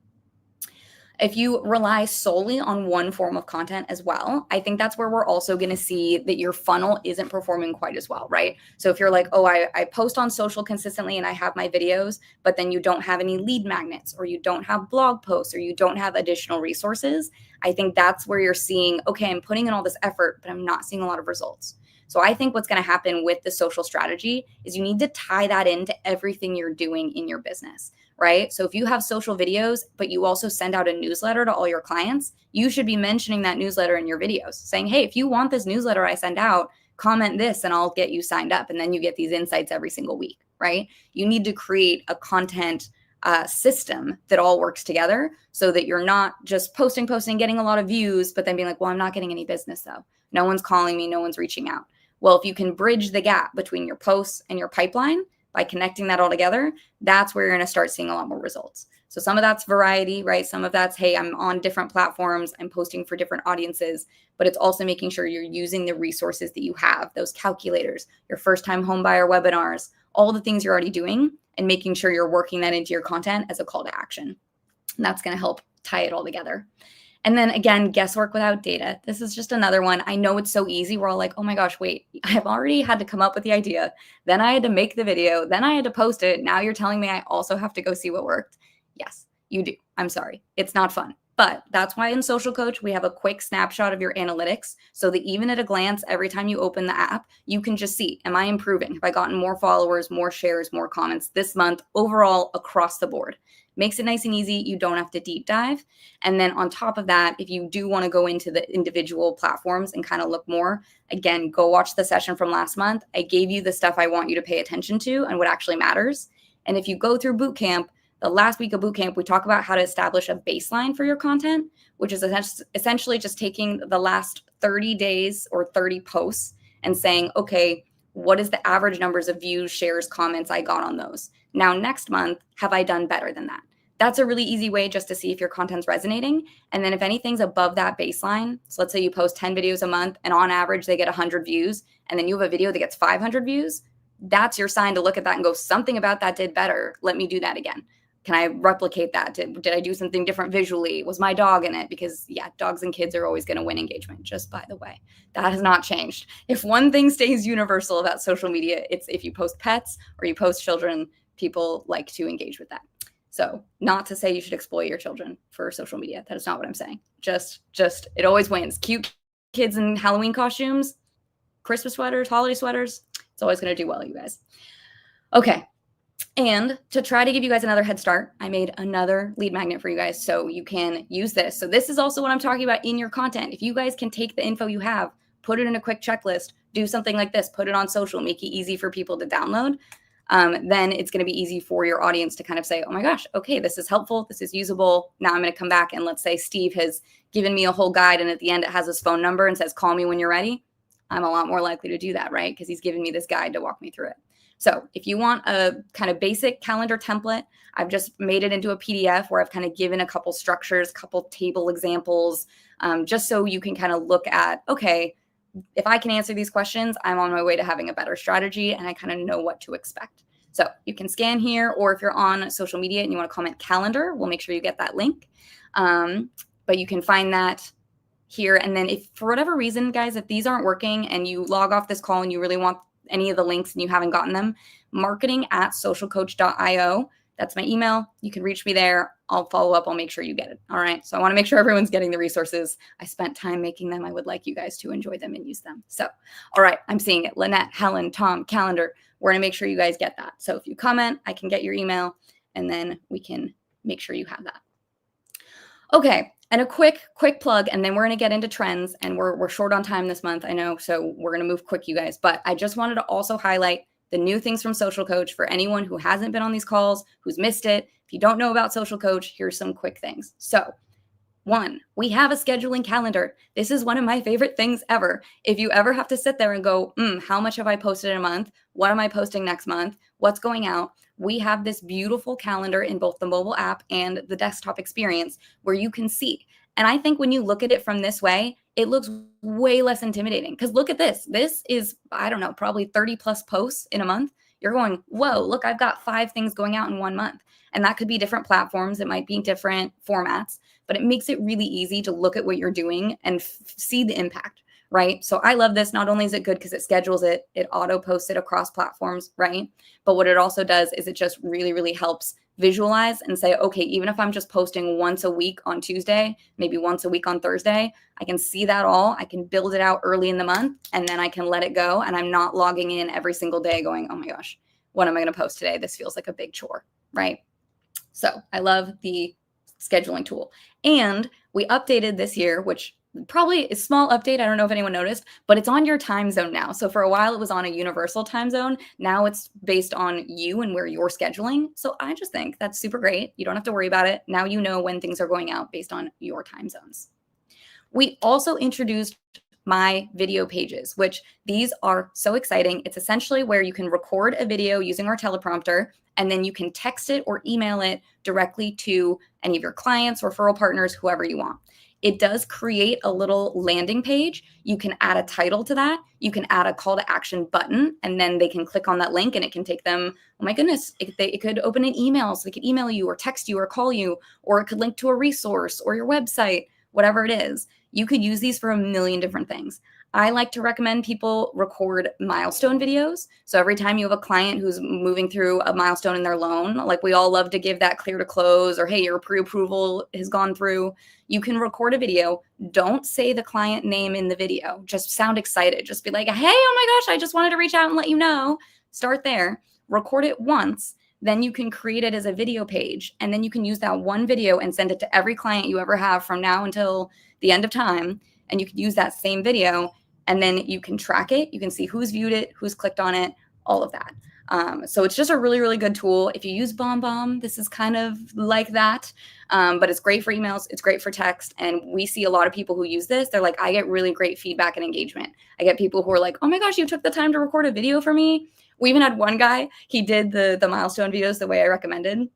If you rely solely on one form of content as well, I think that's where we're also going to see that your funnel isn't performing quite as well, right? So if you're like, oh, I post on social consistently and I have my videos, but then you don't have any lead magnets, or you don't have blog posts, or you don't have additional resources, I think that's where you're seeing, okay, I'm putting in all this effort, but I'm not seeing a lot of results. So I think what's going to happen with the social strategy is you need to tie that into everything you're doing in your business, right? So if you have social videos, but you also send out a newsletter to all your clients, you should be mentioning that newsletter in your videos, saying, hey, if you want this newsletter I send out, comment this and I'll get you signed up. And then you get these insights every single week, right? You need to create a content system that all works together so that you're not just posting, getting a lot of views, but then being like, well, I'm not getting any business though. No one's calling me, no one's reaching out. Well, if you can bridge the gap between your posts and your pipeline by connecting that all together, that's where you're going to start seeing a lot more results. So some of that's variety, right? Some of that's, hey, I'm on different platforms, I'm posting for different audiences, but it's also making sure you're using the resources that you have, those calculators, your first time home buyer webinars, all the things you're already doing, and making sure you're working that into your content as a call to action. And that's going to help tie it all together. And then again, guesswork without data. This is just another one. I know it's so easy. We're all like, oh my gosh, wait, I've already had to come up with the idea. Then I had to make the video. Then I had to post it. Now you're telling me I also have to go see what worked. Yes, you do. I'm sorry. It's not fun. But that's why in Social Coach, we have a quick snapshot of your analytics so that even at a glance, every time you open the app, you can just see, am I improving? Have I gotten more followers, more shares, more comments this month overall across the board? Makes it nice and easy. You don't have to deep dive. And then on top of that, if you do want to go into the individual platforms and kind of look more, again, go watch the session from last month. I gave you the stuff I want you to pay attention to and what actually matters. And if you go through bootcamp, the last week of bootcamp, we talk about how to establish a baseline for your content, which is essentially just taking the last 30 days or 30 posts and saying, okay, what is the average numbers of views, shares, comments I got on those? Now, next month, have I done better than that? That's a really easy way just to see if your content's resonating. And then if anything's above that baseline, so let's say you post 10 videos a month and on average they get 100 views, and then you have a video that gets 500 views, that's your sign to look at that and go, something about that did better. Let me do that again. Can I replicate that? Did I do something different visually? Was my dog in it? Because yeah, dogs and kids are always going to win engagement, just by the way. That has not changed. If one thing stays universal about social media, it's if you post pets or you post children, people like to engage with that. So not to say you should exploit your children for social media. That is not what I'm saying. Just it always wins. Cute kids in Halloween costumes, Christmas sweaters, holiday sweaters. It's always going to do well, you guys. Okay. And to try to give you guys another head start, I made another lead magnet for you guys so you can use this. So this is also what I'm talking about in your content. If you guys can take the info you have, put it in a quick checklist, do something like this, put it on social, make it easy for people to download. then it's going to be easy for your audience to kind of say, oh my gosh, okay, this is helpful. This is usable. Now I'm going to come back and let's say Steve has given me a whole guide and at the end it has his phone number and says, call me when you're ready. I'm a lot more likely to do that, right? Because he's given me this guide to walk me through it. So if you want a kind of basic calendar template, I've just made it into a PDF where I've kind of given a couple structures, couple table examples, just so you can kind of look at, okay, if I can answer these questions, I'm on my way to having a better strategy and I kind of know what to expect. So you can scan here, or if you're on social media and you want to comment calendar, we'll make sure you get that link. But you can find that here. And then if for whatever reason, guys, if these aren't working and you log off this call and you really want any of the links and you haven't gotten them, marketing@socialcoach.io. That's my email. You can reach me there. I'll follow up. I'll make sure you get it. All right. So I want to make sure everyone's getting the resources. I spent time making them. I would like you guys to enjoy them and use them. So, all right. I'm seeing it. Lynette, Helen, Tom, calendar. We're going to make sure you guys get that. So if you comment, I can get your email and then we can make sure you have that. Okay. And a quick plug, and then we're going to get into trends, and we're short on time this month, I know, so we're going to move quick, you guys. But I just wanted to also highlight the new things from Social Coach for anyone who hasn't been on these calls, who's missed it. If you don't know about Social Coach, here's some quick things. So 1, we have a scheduling calendar. This is one of my favorite things ever. If you ever have to sit there and go, how much have I posted in a month? What am I posting next month? What's going out? We have this beautiful calendar in both the mobile app and the desktop experience where you can see. And I think when you look at it from this way, it looks way less intimidating. Because look at this. This is, I don't know, probably 30 plus posts in a month. You're going, whoa, look, I've got 5 things going out in 1 month. And that could be different platforms. It might be different formats, but it makes it really easy to look at what you're doing and see the impact, right? So I love this. Not only is it good because it schedules it, it auto posts it across platforms, right? But what it also does is it just really, really helps visualize and say, okay, even if I'm just posting once a week on Tuesday, maybe once a week on Thursday, I can see that all. I can build it out early in the month and then I can let it go. And I'm not logging in every single day going, oh my gosh, what am I going to post today? This feels like a big chore, right? So I love the scheduling tool. And we updated this year, which probably a small update. I don't know if anyone noticed, but it's on your time zone now. So for a while it was on a universal time zone. Now it's based on you and where you're scheduling. So I just think that's super great. You don't have to worry about it. Now you know when things are going out based on your time zones. We also introduced my video pages, which these are so exciting. It's essentially where you can record a video using our teleprompter, and then you can text it or email it directly to any of your clients, referral partners, whoever you want. It does create a little landing page. You can add a title to that. You can add a call to action button, and then they can click on that link and it can take them, oh my goodness, it could open an email. So they could email you or text you or call you, or it could link to a resource or your website, whatever it is. You could use these for a million different things. I like to recommend people record milestone videos. So every time you have a client who's moving through a milestone in their loan, like we all love to give that clear to close, or hey, your pre-approval has gone through, you can record a video. Don't say the client name in the video. Just sound excited. Just be like, hey, oh my gosh, I just wanted to reach out and let you know. Start there. Record it once. Then you can create it as a video page. And then you can use that one video and send it to every client you ever have from now until the end of time. And you can use that same video and then you can track it. You can see who's viewed it, who's clicked on it, all of that. So it's just a really, really good tool. If you use BombBomb, this is kind of like that, but it's great for emails. It's great for text. And we see a lot of people who use this. They're like, I get really great feedback and engagement. I get people who are like, oh my gosh, you took the time to record a video for me. We even had one guy, he did the milestone videos the way I recommended.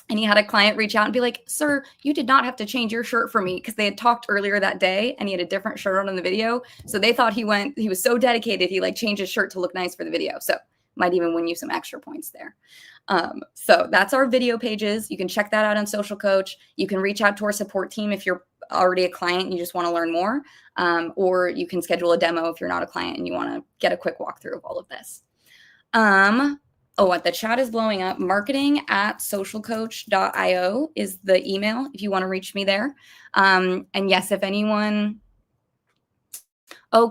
And he had a client reach out and be like, sir, you did not have to change your shirt for me, because they had talked earlier that day and he had a different shirt on in the video. So they thought he was so dedicated. He like changed his shirt to look nice for the video. So might even win you some extra points there. So that's our video pages. You can check that out on Social Coach. You can reach out to our support team if you're already a client and you just want to learn more, or you can schedule a demo if you're not a client and you want to get a quick walkthrough of all of this. The chat is blowing up. Marketing@socialcoach.io is the email if you want to reach me there. And yes, if anyone,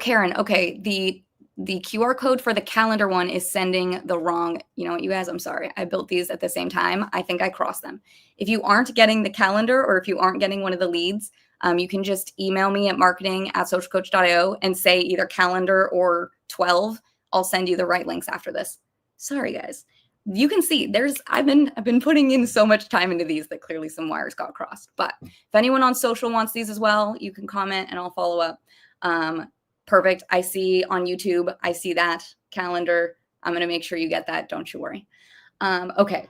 Karen, okay, the QR code for the calendar one is sending the wrong, you know what, you guys, I'm sorry. I built these at the same time. I think I crossed them. If you aren't getting the calendar, or if you aren't getting one of the leads, you can just email me at marketing@socialcoach.io and say either calendar or 12. I'll send you the right links after this. Sorry, guys. you can see I've been putting in so much time into these that clearly some wires got crossed. But if anyone on social wants these as well, you can comment and I'll follow up. Perfect. I see on YouTube, I see that calendar. I'm going to make sure you get that. Don't you worry. Okay.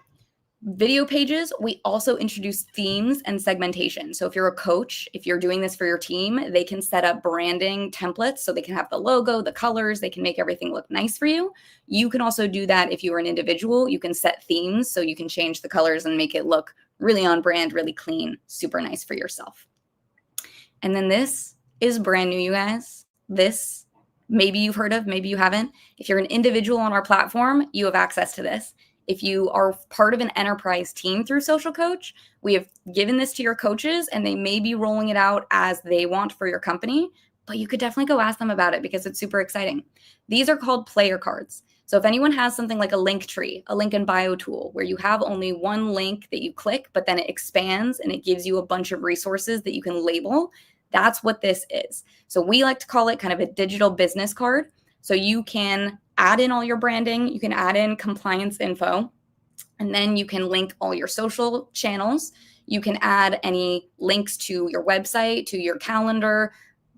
Video pages, we also introduce themes and segmentation. So if you're a coach, if you're doing this for your team, they can set up branding templates so they can have the logo, the colors, they can make everything look nice for you. You can also do that if you're an individual. You can set themes so you can change the colors and make it look really on brand, really clean, super nice for yourself. And then this is brand new, you guys. This, maybe you've heard of, maybe you haven't. If you're an individual on our platform, you have access to this. If you are part of an enterprise team through Social Coach, we have given this to your coaches and they may be rolling it out as they want for your company, but you could definitely go ask them about it because it's super exciting. These are called player cards. So if anyone has something like a link tree, a link in bio tool, where you have only one link that you click, but then it expands and it gives you a bunch of resources that you can label, that's what this is. So we like to call it kind of a digital business card. So you can add in all your branding, you can add in compliance info, and then you can link all your social channels. You can add any links to your website, to your calendar,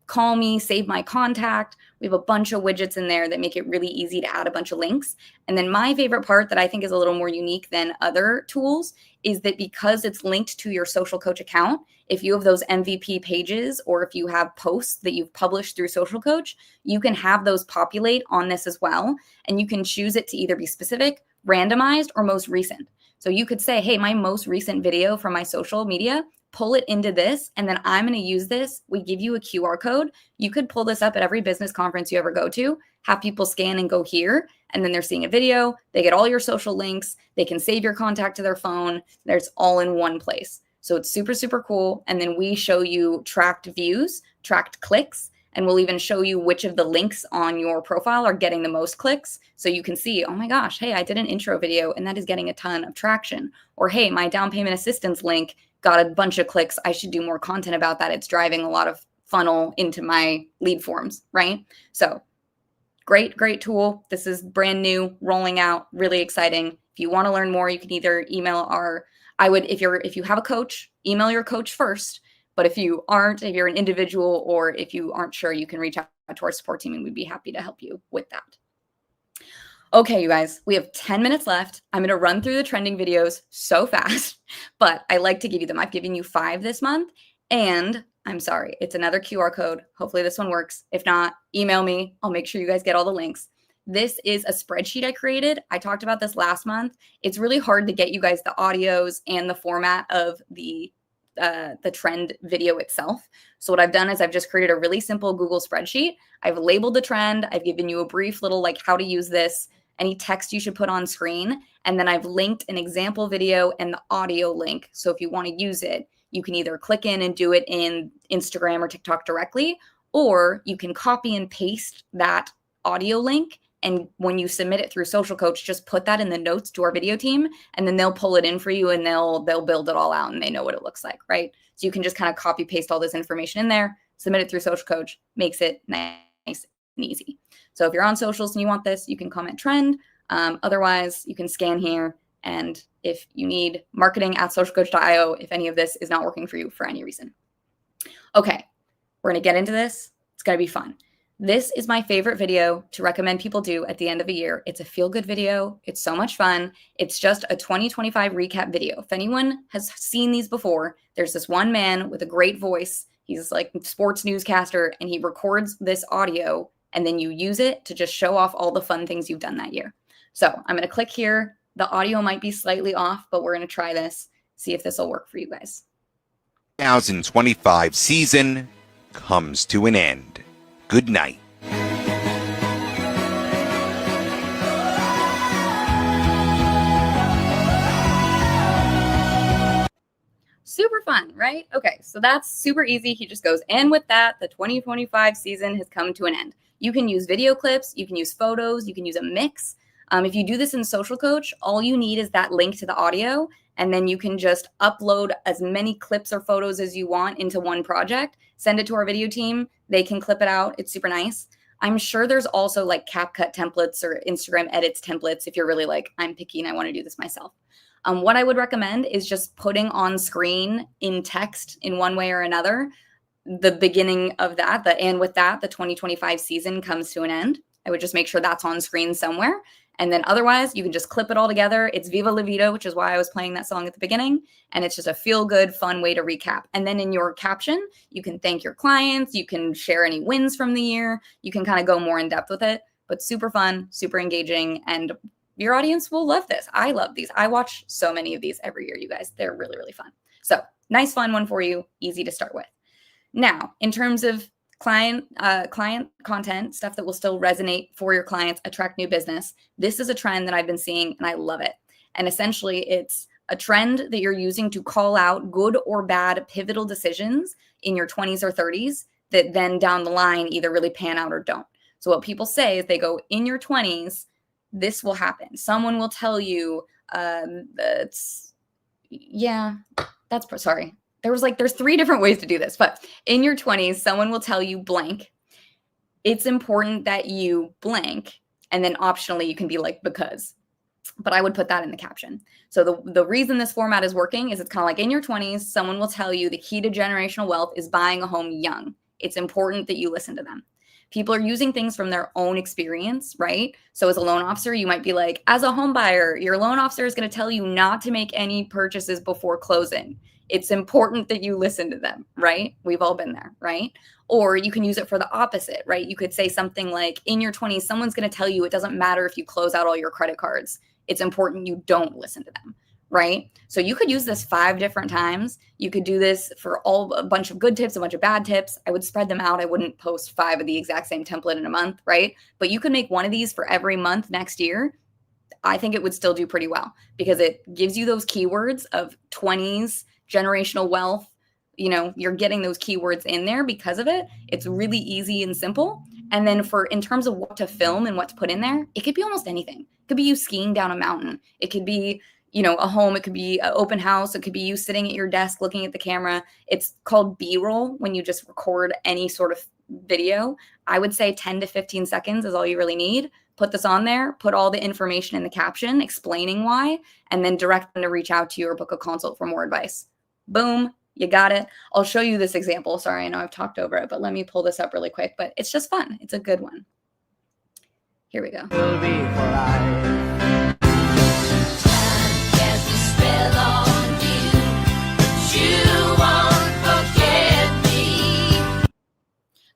call me, save my contact. We have a bunch of widgets in there that make it really easy to add a bunch of links. And then my favorite part that I think is a little more unique than other tools is that because it's linked to your Social Coach account, if you have those MVP pages or if you have posts that you've published through Social Coach, you can have those populate on this as well. And you can choose it to either be specific, randomized, or most recent. So you could say, hey, my most recent video from my social media, pull it into this, and then I'm going to use this. We give you a QR code. You could pull this up at every business conference you ever go to, have people scan and go here, and then they're seeing a video. They get all your social links. They can save your contact to their phone. There's all in one place. So it's super, super cool. And then we show you tracked views, tracked clicks, and we'll even show you which of the links on your profile are getting the most clicks. So you can see, oh my gosh, hey, I did an intro video and that is getting a ton of traction. Or hey, my down payment assistance link got a bunch of clicks. I should do more content about that. It's driving a lot of funnel into my lead forms, right? So great, great tool. This is brand new, rolling out, really exciting. If you want to learn more, you can either email if you have a coach, email your coach first. But if you aren't, if you're an individual or if you aren't sure, you can reach out to our support team and we'd be happy to help you with that. Okay, you guys, we have 10 minutes left. I'm going to run through the trending videos so fast, but I like to give you them. I've given you 5 this month, and I'm sorry, it's another QR code. Hopefully this one works. If not, email me. I'll make sure you guys get all the links. This is a spreadsheet I created. I talked about this last month. It's really hard to get you guys the audios and the format of the trend video itself. So what I've done is I've just created a really simple Google spreadsheet. I've labeled the trend. I've given you a brief little like how to use this, any text you should put on screen. And then I've linked an example video and the audio link. So if you want to use it, you can either click in and do it in Instagram or TikTok directly, or you can copy and paste that audio link. And when you submit it through Social Coach, just put that in the notes to our video team, and then they'll pull it in for you and they'll build it all out and they know what it looks like, right? So you can just kind of copy paste all this information in there, submit it through Social Coach, makes it nice and easy. So if you're on socials and you want this, you can comment trend. Otherwise, you can scan here. And if you need marketing at socialcoach.io, if any of this is not working for you for any reason. Okay, we're going to get into this. It's going to be fun. This is my favorite video to recommend people do at the end of a year. It's a feel-good video. It's so much fun. It's just a 2025 recap video. If anyone has seen these before, there's this one man with a great voice. He's like a sports newscaster, and he records this audio, and then you use it to just show off all the fun things you've done that year. So I'm going to click here. The audio might be slightly off, but we're going to try this, see if this will work for you guys. 2025 season comes to an end. Good night. Super fun, right? Okay, so that's super easy. He just goes, and with that, the 2025 season has come to an end. You can use video clips, you can use photos, you can use a mix. If you do this in Social Coach, all you need is that link to the audio, and then you can just upload as many clips or photos as you want into one project, send it to our video team. They can clip it out. It's super nice. I'm sure there's also like CapCut templates or Instagram edits templates if you're really like, I'm picky and I want to do this myself. What I would recommend is just putting on screen in text in one way or another the beginning of that, and with that, the 2025 season comes to an end. I would just make sure that's on screen somewhere. And then otherwise, you can just clip it all together. It's Viva La Vida, which is why I was playing that song at the beginning. And it's just a feel good, fun way to recap. And then in your caption, you can thank your clients. You can share any wins from the year. You can kind of go more in depth with it, but super fun, super engaging. And your audience will love this. I love these. I watch so many of these every year, you guys. They're really, really fun. So nice, fun one for you. Easy to start with. Now, in terms of client content, stuff that will still resonate for your clients, attract new business, this is a trend that I've been seeing and I love it. And essentially, it's a trend that you're using to call out good or bad pivotal decisions in your 20s or 30s that then down the line either really pan out or don't. So what people say is they go, in your 20s, this will happen. Someone will tell you, sorry. There's 3 different ways to do this, but in your 20s, someone will tell you blank. It's important that you blank, and then optionally you can be like, because. But I would put that in the caption. So the reason this format is working is it's kind of like in your 20s, someone will tell you the key to generational wealth is buying a home young. It's important that you listen to them. People are using things from their own experience, right? So as a loan officer, you might be like, as a home buyer, your loan officer is going to tell you not to make any purchases before closing. It's important that you listen to them, right? We've all been there, right? Or you can use it for the opposite, right? You could say something like, in your 20s, someone's going to tell you it doesn't matter if you close out all your credit cards. It's important you don't listen to them, right? So you could use this 5 different times. You could do this for a bunch of good tips, a bunch of bad tips. I would spread them out. I wouldn't post 5 of the exact same template in a month, right? But you could make one of these for every month next year. I think it would still do pretty well because it gives you those keywords of 20s, generational wealth. You know, you're getting those keywords in there because of it. It's really easy and simple. And then in terms of what to film and what to put in there, it could be almost anything. It could be you skiing down a mountain. It could be, a home. It could be an open house. It could be you sitting at your desk looking at the camera. It's called B-roll when you just record any sort of video. I would say 10 to 15 seconds is all you really need. Put this on there, put all the information in the caption explaining why, and then direct them to reach out to you or book a consult for more advice. Boom, you got it. I'll show you this example. Sorry, I know I've talked over it, but let me pull this up really quick. But it's just fun. It's a good one. Here we go. Will be for life.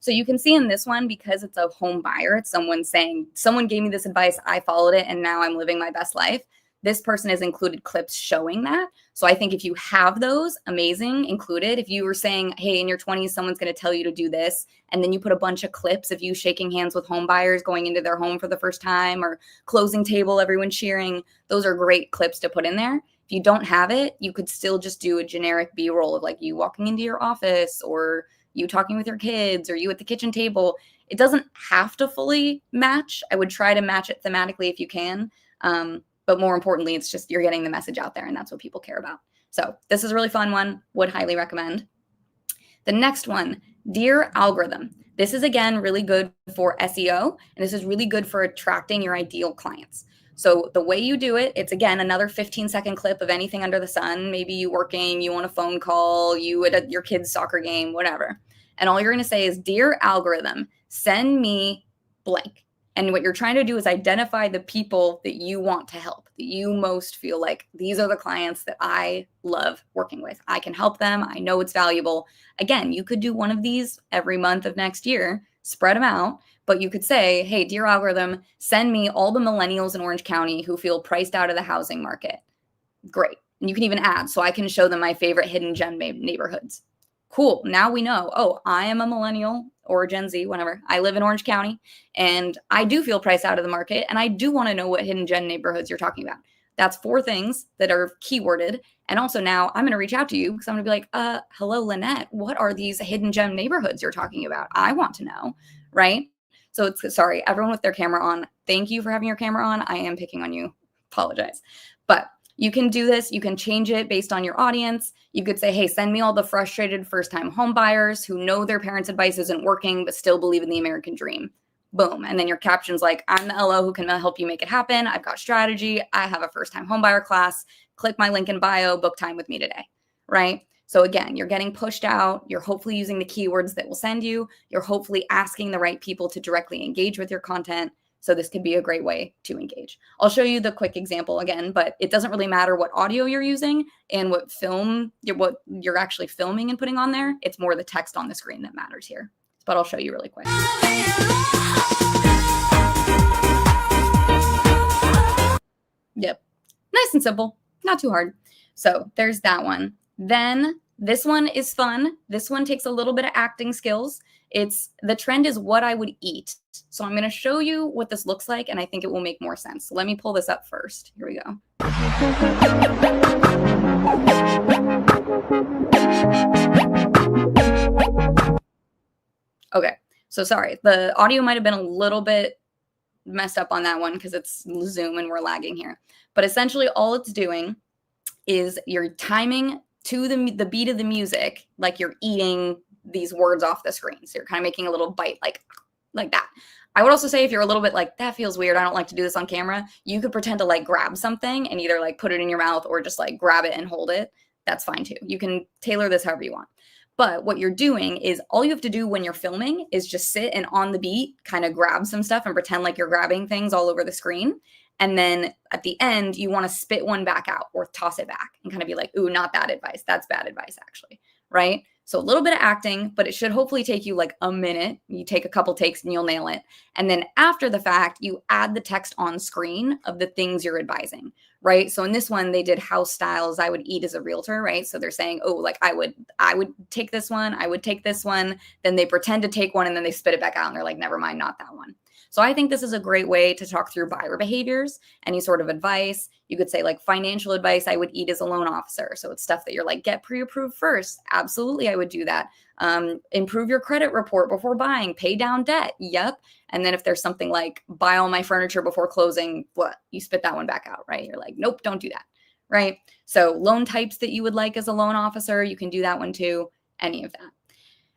So you can see in this one, because it's a home buyer, it's someone saying, someone gave me this advice, I followed it, and now I'm living my best life. This person has included clips showing that. So I think if you have those, amazing, included. If you were saying, hey, in your 20s, someone's going to tell you to do this, and then you put a bunch of clips of you shaking hands with home buyers going into their home for the first time, or closing table, everyone cheering, those are great clips to put in there. If you don't have it, you could still just do a generic B-roll of like you walking into your office, or you talking with your kids, or you at the kitchen table. It doesn't have to fully match. I would try to match it thematically if you can. But more importantly, it's just you're getting the message out there, and that's what people care about. So this is a really fun one. Would highly recommend. The next one, Dear Algorithm. This is, again, really good for SEO, and this is really good for attracting your ideal clients. So the way you do it, it's, again, another 15-second clip of anything under the sun. Maybe you working, you want a phone call, you at your kid's soccer game, whatever. And all you're going to say is, Dear Algorithm, send me blank. And what you're trying to do is identify the people that you want to help, that you most feel like these are the clients that I love working with. I can help them. I know it's valuable. Again, you could do one of these every month of next year, spread them out. But you could say, hey, Dear Algorithm, send me all the millennials in Orange County who feel priced out of the housing market. Great. And you can even add, so I can show them my favorite hidden gem neighborhoods. Cool. Now we know, oh, I am a millennial or a Gen Z, whatever. I live in Orange County, and I do feel priced out of the market, and I do want to know what hidden gem neighborhoods you're talking about. That's 4 things that are keyworded. And also now I'm going to reach out to you because I'm going to be like, hello, Lynette, what are these hidden gem neighborhoods you're talking about? I want to know, right? So it's, sorry, everyone with their camera on, thank you for having your camera on. I am picking on you. Apologize. But you can do this. You can change it based on your audience. You could say, hey, send me all the frustrated first-time home buyers who know their parents' advice isn't working but still believe in the American dream. Boom. And then your caption's like, I'm the LO who can help you make it happen. I've got strategy. I have a first-time homebuyer class. Click my link in bio, book time with me today, right? So again, you're getting pushed out. You're hopefully using the keywords that will send you. You're hopefully asking the right people to directly engage with your content. So this could be a great way to engage. I'll show you the quick example again, but it doesn't really matter what audio you're using and what you're actually filming and putting on there. It's more the text on the screen that matters here. But I'll show you really quick. Yep. Nice and simple, not too hard. So there's that one. Then this one is fun. This one takes a little bit of acting skills. The trend is what I would eat. So I'm going to show you what this looks like, and I think it will make more sense. So let me pull this up first. Here we go. Okay. So sorry, the audio might have been a little bit messed up on that one because it's Zoom and we're lagging here. But essentially all it's doing is you're timing to the beat of the music, like you're eating these words off the screen. So you're kind of making a little bite like that. I would also say if you're a little bit like, that feels weird, I don't like to do this on camera, you could pretend to like grab something and either like put it in your mouth or just like grab it and hold it. That's fine too. You can tailor this however you want. But what you're doing is all you have to do when you're filming is just sit and on the beat, kind of grab some stuff and pretend like you're grabbing things all over the screen. And then at the end, you want to spit one back out or toss it back and kind of be like, ooh, not that advice. That's bad advice, actually. Right? So a little bit of acting, but it should hopefully take you like a minute. You take a couple takes and you'll nail it. And then after the fact, you add the text on screen of the things you're advising, right? So in this one, they did house styles I would eat as a realtor, right? So they're saying, oh, like I would take this one. I would take this one. Then they pretend to take one and then they spit it back out and they're like, never mind, not that one. So I think this is a great way to talk through buyer behaviors, any sort of advice. You could say like financial advice I would eat as a loan officer. So it's stuff that you're like, get pre-approved first. Absolutely, I would do that. Improve your credit report before buying, pay down debt. Yep. And then if there's something like buy all my furniture before closing, what? You spit that one back out, right? You're like, nope, don't do that, right? So loan types that you would like as a loan officer, you can do that one too, any of that.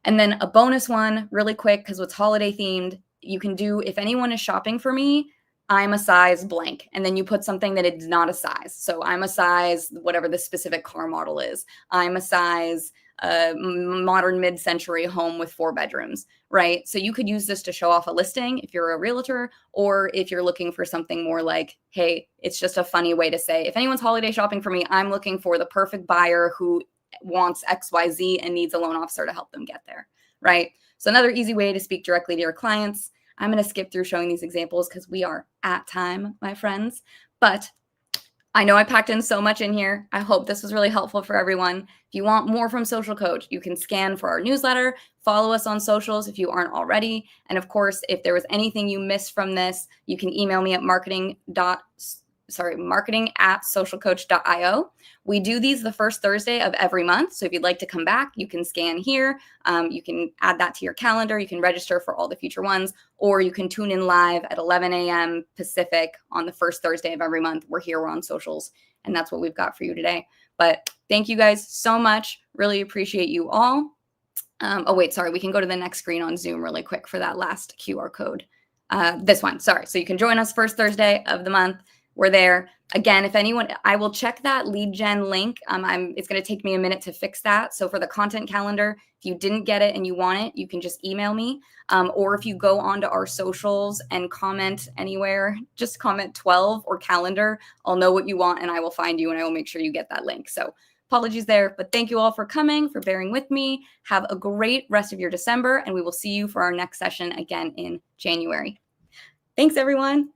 And then a bonus one really quick, because it's holiday themed, you can do, if anyone is shopping for me, I'm a size blank. And then you put something that is not a size. So I'm a size, whatever the specific car model is. I'm a size modern mid-century home with 4 bedrooms, right? So you could use this to show off a listing if you're a realtor, or if you're looking for something more like, hey, it's just a funny way to say, if anyone's holiday shopping for me, I'm looking for the perfect buyer who wants XYZ and needs a loan officer to help them get there, right? So another easy way to speak directly to your clients. I'm going to skip through showing these examples because we are at time, my friends. But I know I packed in so much in here. I hope this was really helpful for everyone. If you want more from Social Coach, you can scan for our newsletter, follow us on socials if you aren't already. And of course, if there was anything you missed from this, you can email me at marketing@socialcoach.io. We do these the first Thursday of every month. So if you'd like to come back, you can scan here. You can add that to your calendar. You can register for all the future ones, or you can tune in live at 11 a.m. Pacific on the first Thursday of every month. We're here, we're on socials, and that's what we've got for you today. But thank you guys so much. Really appreciate you all. Oh, wait, sorry. We can go to the next screen on Zoom really quick for that last QR code. This one, sorry. So you can join us first Thursday of the month. We're there. Again, if anyone, I will check that lead gen link. It's going to take me a minute to fix that. So for the content calendar, if you didn't get it and you want it, you can just email me. Or if you go onto our socials and comment anywhere, just comment 12 or calendar. I'll know what you want and I will find you and I will make sure you get that link. So apologies there, but thank you all for coming, for bearing with me. Have a great rest of your December, and we will see you for our next session again in January. Thanks, everyone.